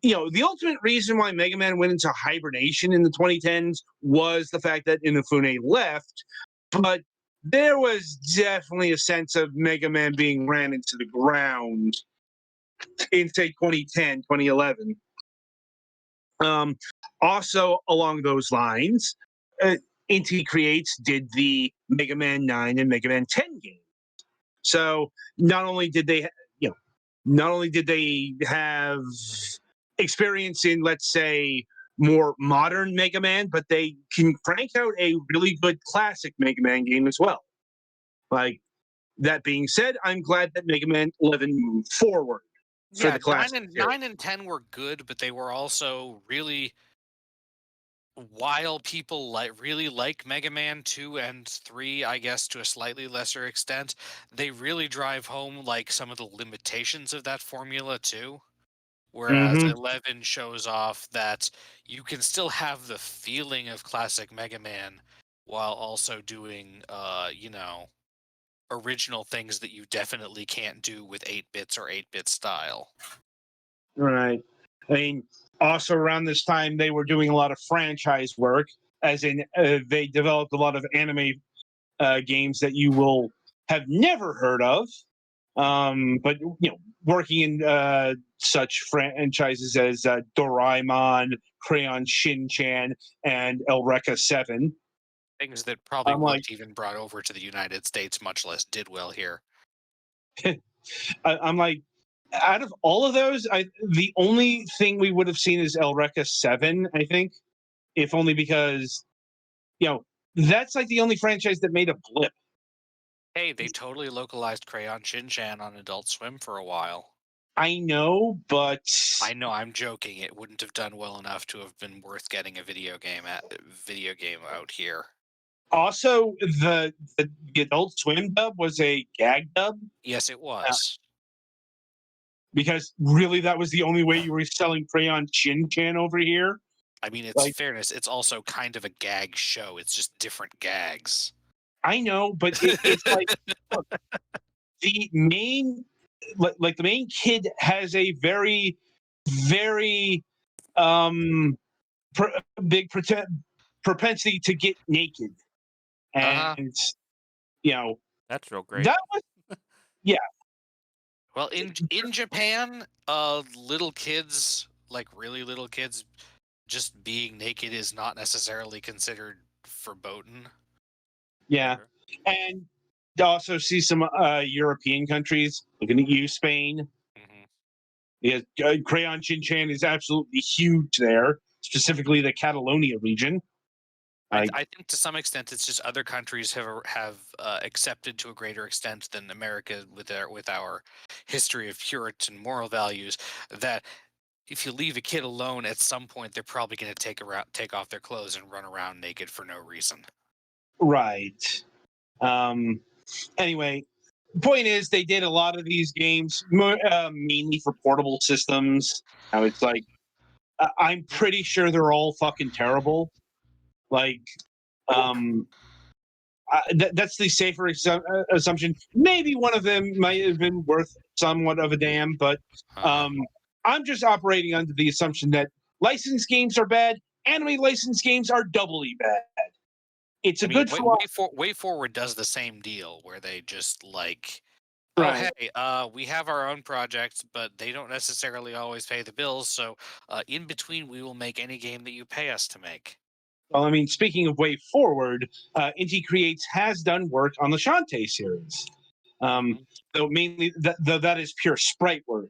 the ultimate reason why Mega Man went into hibernation in the 2010s was the fact that Inafune left, but there was definitely a sense of Mega Man being ran into the ground in, say, 2010, 2011. Also, along those lines, Inti Creates did the Mega Man 9 and Mega Man 10 games. So not only did they, not only did they have experience in, let's say, more modern Mega Man, but they can crank out a really good classic Mega Man game as well. Like, that being said, I'm glad that Mega Man 11 moved forward for Yeah, the classic. 9 and 10 were good, but they were also really, while people really like Mega Man 2 and 3, I guess to a slightly lesser extent, they really drive home like some of the limitations of that formula too. Whereas Mhm. 11 shows off that you can still have the feeling of classic Mega Man while also doing original things that you definitely can't do with 8 bits or 8-bit style. Right. I mean, also around this time, they were doing a lot of franchise work, as in they developed a lot of anime games that you will have never heard of. But working in such franchises as Doraemon, Crayon Shin-chan, and Eureka 7. Things that probably I'm like, weren't even brought over to the United States, much less did well here. I'm like, out of all of those, the only thing we would have seen is Eureka 7, I think, if only because, that's like the only franchise that made a blip. Hey, they totally localized Crayon Shin-chan on Adult Swim for a while. I know, but I know, I'm joking. It wouldn't have done well enough to have been worth getting a video game out here. also the Adult Swim dub was a gag dub. Yes, it was. Because really, that was the only way you were selling Crayon Shin-chan over here. I mean, it's like- fairness. It's also kind of a gag show. It's just different gags. I know, but it's like, look, the main, like the main kid has a very, very big propensity to get naked, and That's real great. that was Well, in Japan, little kids, like really little kids, just being naked is not necessarily considered verboten. yeah, Sure. and also see some European countries. Looking at you, Spain. Mhm. Yeah, Crayon Shin-chan is absolutely huge there, specifically the Catalonia region. I think to some extent it's just other countries have accepted to a greater extent than America with our history of Puritan moral values that if you leave a kid alone at some point they're probably going to take off their clothes and run around naked for no reason. Right. Anyway, point is they did a lot of these games mainly for portable systems. Now it's like I'm pretty sure they're all fucking terrible. Like, that's the safer assumption. Maybe one of them might have been worth somewhat of a damn, but I'm just operating under the assumption that licensed games are bad. Anime licensed games are doubly bad. It's a good Way Forward does the same deal where they just like, right. oh hey, we have our own projects, but they don't necessarily always pay the bills. So in between, we will make any game that you pay us to make. Well, I mean, speaking of Way Forward, Inti Creates has done work on the Shantae series. Though mainly that is pure sprite work.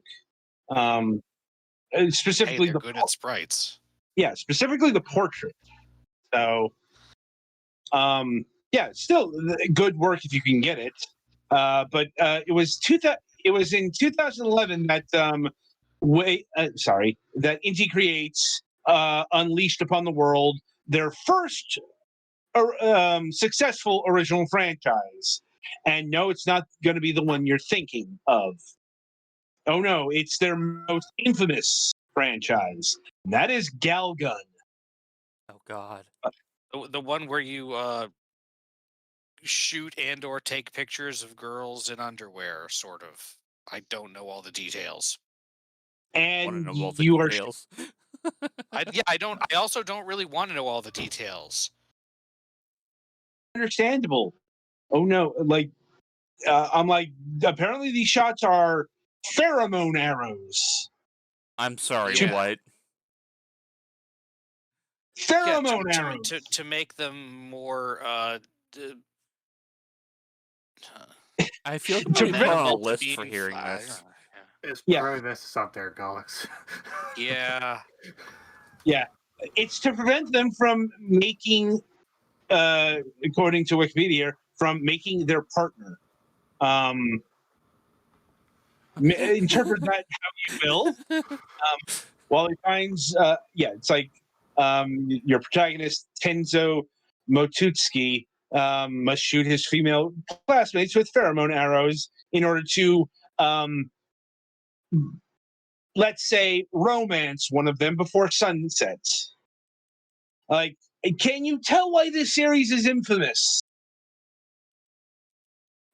Specifically, hey, they're good at sprites. Yeah, specifically the portrait. So, yeah, still good work if you can get it. But it was It was in 2011 that that Inti Creates unleashed upon the world their first successful original franchise. And no, it's not going to be the one you're thinking of. Oh no, it's their most infamous franchise. That is Galgun. Oh God. The one where you shoot and or take pictures of girls in underwear, sort of. I don't know all the details. And Know all the you are details. I also don't really want to know all the details. understandable. Oh no, like I'm like, apparently these shots are pheromone arrows. I'm sorry, Yeah. what? Pheromone arrows. To make them more I feel like To I'm prevent on a amenable to list being for hearing this. It's Yeah. probably best to stop there, Gollix. Yeah. Yeah, it's to prevent them from making, according to Wikipedia, from making their partner. Interpret that how you will. While he finds, it's like your protagonist Tenzo Motutsuki must shoot his female classmates with pheromone arrows in order to, let's say, romance one of them before sunset. Like, can you tell why this series is infamous?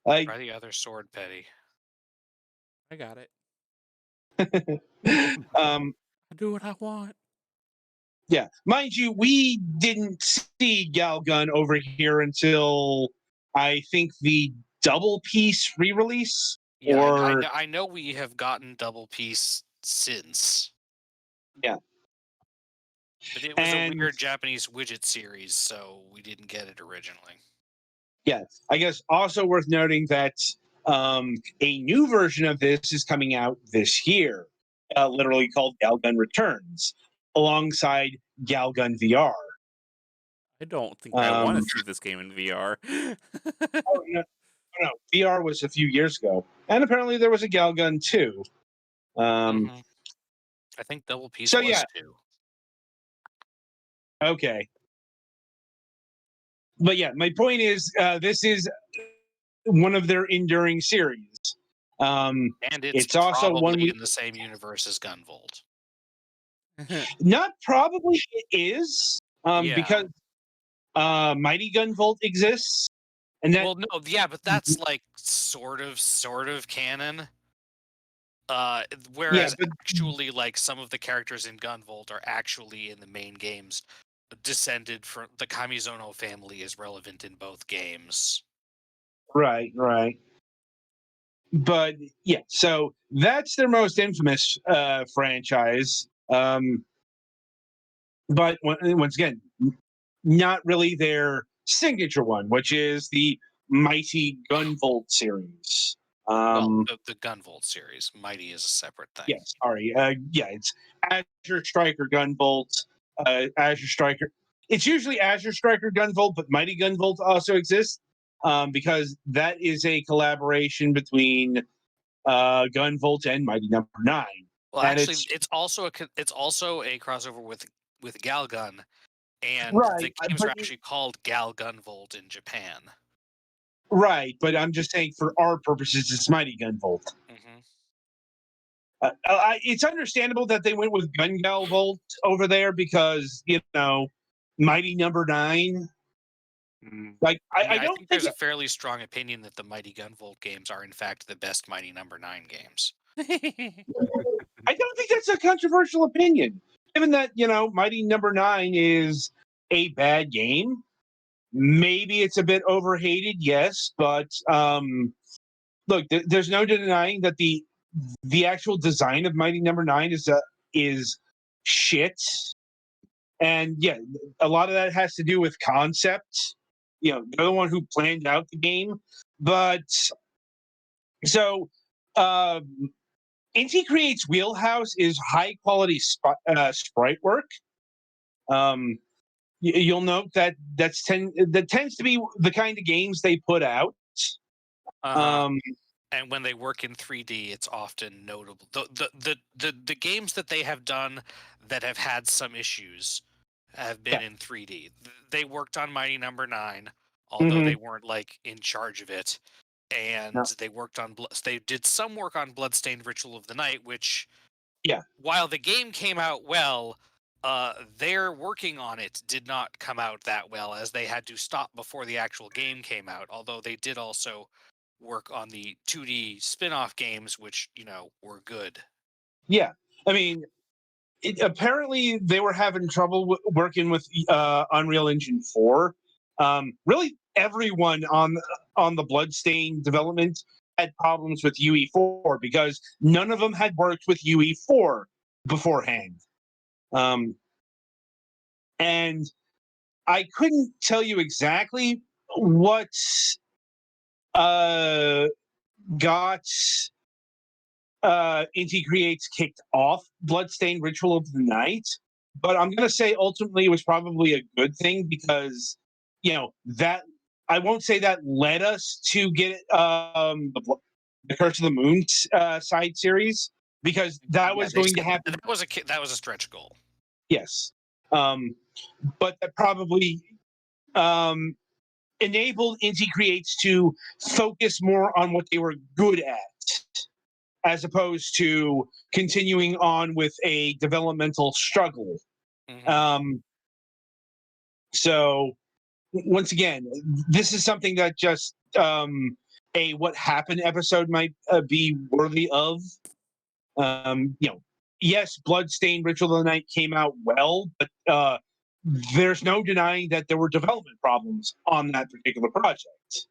Like, Try the other sword, Petty. I got it. um, I do what I want. yeah, mind you, we didn't see Galgun over here until I think the double piece re-release. Yeah, Or I know we have gotten double piece since. Yeah. But it was And- a weird Japanese widget series, so we didn't get it originally. yeah, I guess also worth noting that a new version of this is coming out this year, literally called Galgun Returns, alongside Galgun VR. I don't think I want Um, to see this game in VR. Oh, no, VR was a few years ago, and apparently there was a Galgun too. I think double piece so was yeah. too. Okay. But yeah, my point is, this is one of their enduring series. And it's also one probably in the same universe as Gunvolt. not probably it is, Yeah. because Mighty Gunvolt exists, and that Well, no, yeah, but that's like sort of canon. Whereas but- actually, like some of the characters in Gunvolt are actually in the main games descended from the Kamizono family is relevant in both games. right. But yeah, so that's their most infamous franchise. But once again, not really their signature one, which is the Mighty Gunvolt series. Well, the Gunvolt series, Mighty is a separate thing. Yes, sorry. It's Azure Striker Gunvolt, Azure Striker. It's usually Azure Striker Gunvolt, but Mighty Gunvolt also exists because that is a collaboration between Gunvolt and Mighty Number 9. Well, and actually, it's also a crossover with Galgun, and Right, the games but are actually called Gal Gunvolt in Japan. right. But I'm just saying, for our purposes, it's Mighty Gunvolt. It's understandable that they went with Gun Galvolt over there because Mighty Number 9 Like, I mean, I I don't think think there's a fairly strong opinion that the Mighty Gunvolt games are in fact the best Mighty Number 9 games. I don't think that's a controversial opinion, given that Mighty Number 9 is a bad game. Maybe it's a bit overhated, yes, but look, there's no denying that the actual design of Mighty Number 9 is shit, and yeah, a lot of that has to do with concept. They're the one who planned out the game, but so. Inti Creates wheelhouse is high quality sprite work. You'll note that that tends to be the kind of games they put out. And when they work in 3D, it's often notable. The games that they have done that have had some issues have been in 3D. They worked on Mighty Number 9, although they weren't like in charge of it. And they worked on they did some work on Bloodstained Ritual of the Night, which while the game came out well, their working on it did not come out that well, as they had to stop before the actual game came out, although they did also work on the 2D spin-off games, which were good. Yeah, I mean, apparently they were having trouble working with Unreal Engine 4. Really, everyone on the Bloodstain development had problems with UE4 because none of them had worked with UE4 beforehand. And I couldn't tell you exactly what got Inti Creates kicked off Bloodstained Ritual of the Night, but I'm going to say ultimately it was probably a good thing because, that I won't say that led us to get the Curse of the Moon side series, because that was going to happen. That was a stretch goal. Yes, but that probably enabled Inti Creates to focus more on what they were good at, as opposed to continuing on with a developmental struggle. So, once again, this is something that just a what happened episode might be worthy of. Yes, Bloodstained Ritual of the Night came out well, but there's no denying that there were development problems on that particular project.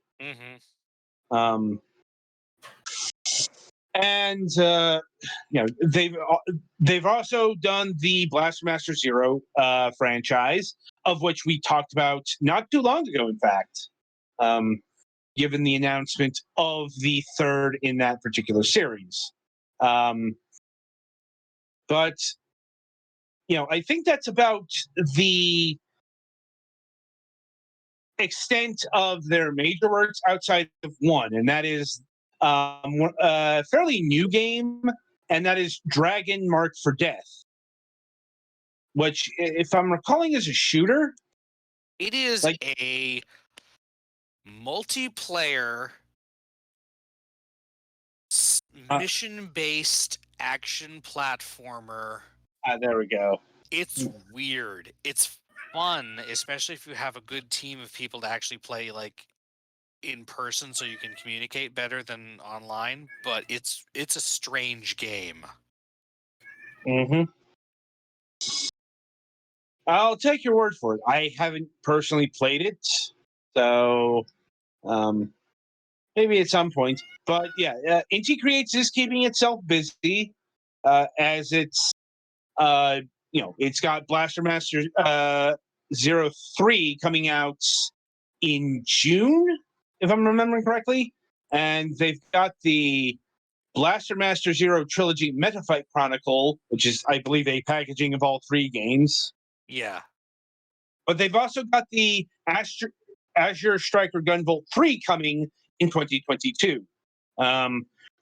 And they've also done the Blaster Master Zero franchise, of which we talked about not too long ago, in fact, given the announcement of the third in that particular series. But I think that's about the extent of their major works outside of one, and that is a fairly new game, and that is Dragon Marked for Death, which, if I'm recalling, is a shooter. It is a multiplayer mission-based action platformer. There we go. It's weird. It's fun, especially if you have a good team of people to actually play in person, so you can communicate better than online. But it's a strange game. I'll take your word for it. I haven't personally played it, so maybe at some point. But yeah, Inti Creates is keeping itself busy, as it's it's got Blaster Master 03 coming out in June, if I'm remembering correctly, and they've got the Blaster Master Zero Trilogy Metafight Chronicle, which is, I believe, a packaging of all three games. Yeah. But they've also got the Azure Striker Gunvolt 3 coming in 2022.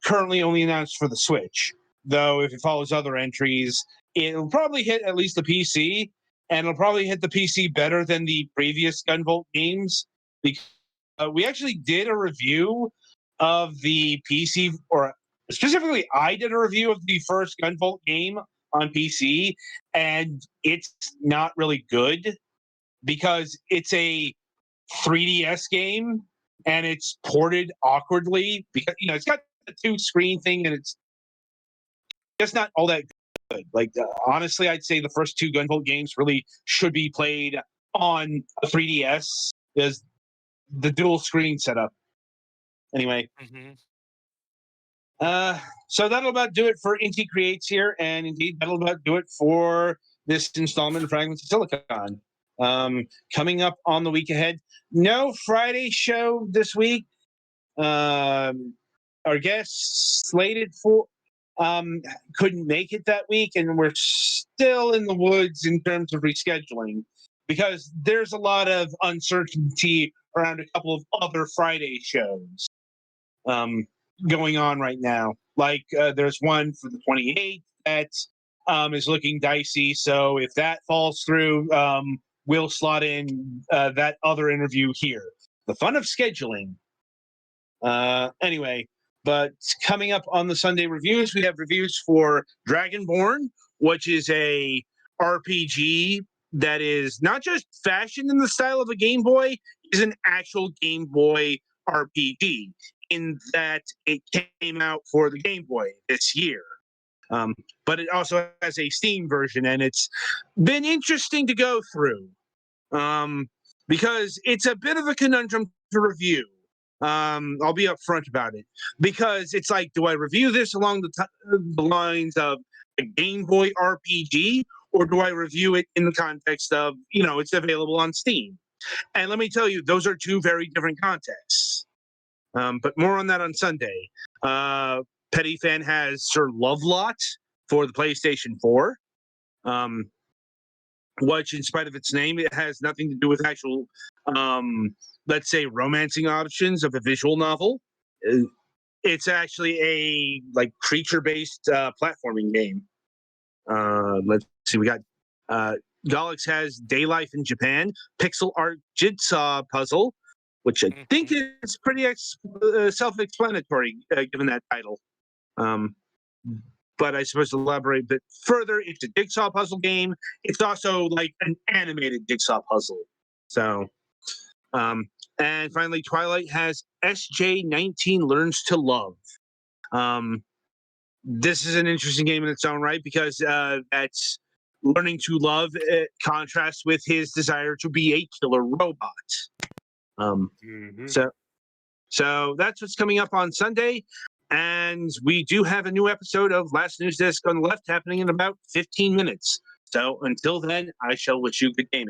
Currently only announced for the Switch, though if it follows other entries, it'll probably hit at least the PC, and it'll probably hit the PC better than the previous Gunvolt games. Because we actually did a review of the PC, or specifically I did a review of the first Gunvolt game on PC, and it's not really good because it's a 3DS game, and it's ported awkwardly because it's got the 2-screen thing, and it's just not all that good. Like honestly, I'd say the first 2 Gunvolt games really should be played on a 3DS because the dual screen setup. Anyway, so that'll about do it for Inti Creates here, and indeed that'll about do it for this installment of Fragments of Silicon. Coming up on the week ahead, no Friday show this week. Our guest slated for couldn't make it that week, and we're still in the woods in terms of rescheduling because there's a lot of uncertainty around a couple of other Friday shows going on right now. Like there's one for the 28th that is looking dicey. So if that falls through, we'll slot in that other interview here. The fun of scheduling. Anyway, but coming up on the Sunday reviews, we have reviews for Dragonborn, which is a RPG that is not just fashioned in the style of a Game Boy, is an actual Game Boy RPG in that it came out for the Game Boy this year. But it also has a Steam version, and it's been interesting to go through because it's a bit of a conundrum to review. I'll be upfront about it because it's like, do I review this along the lines of a Game Boy RPG, or do I review it in the context of, it's available on Steam? And let me tell you, those are 2 very different contexts. But more on that on Sunday. Petty Fan has Sir Lovelot for the PlayStation 4, which, in spite of its name, it has nothing to do with actual, let's say, romancing options of a visual novel. It's actually a creature-based platforming game. Let's see, we got Galax has Day Life in Japan, pixel art jigsaw puzzle, which I think is pretty self-explanatory given that title. But I suppose to elaborate a bit further, it's a jigsaw puzzle game. It's also like an animated jigsaw puzzle. So, and finally, Twilight has SJ19 Learns to Love. This is an interesting game in its own right because that's learning to love contrasts with his desire to be a killer robot. So that's what's coming up on Sunday. And we do have a new episode of Last News Desk on the Left happening in about 15 minutes. So until then, I shall wish you good gaming.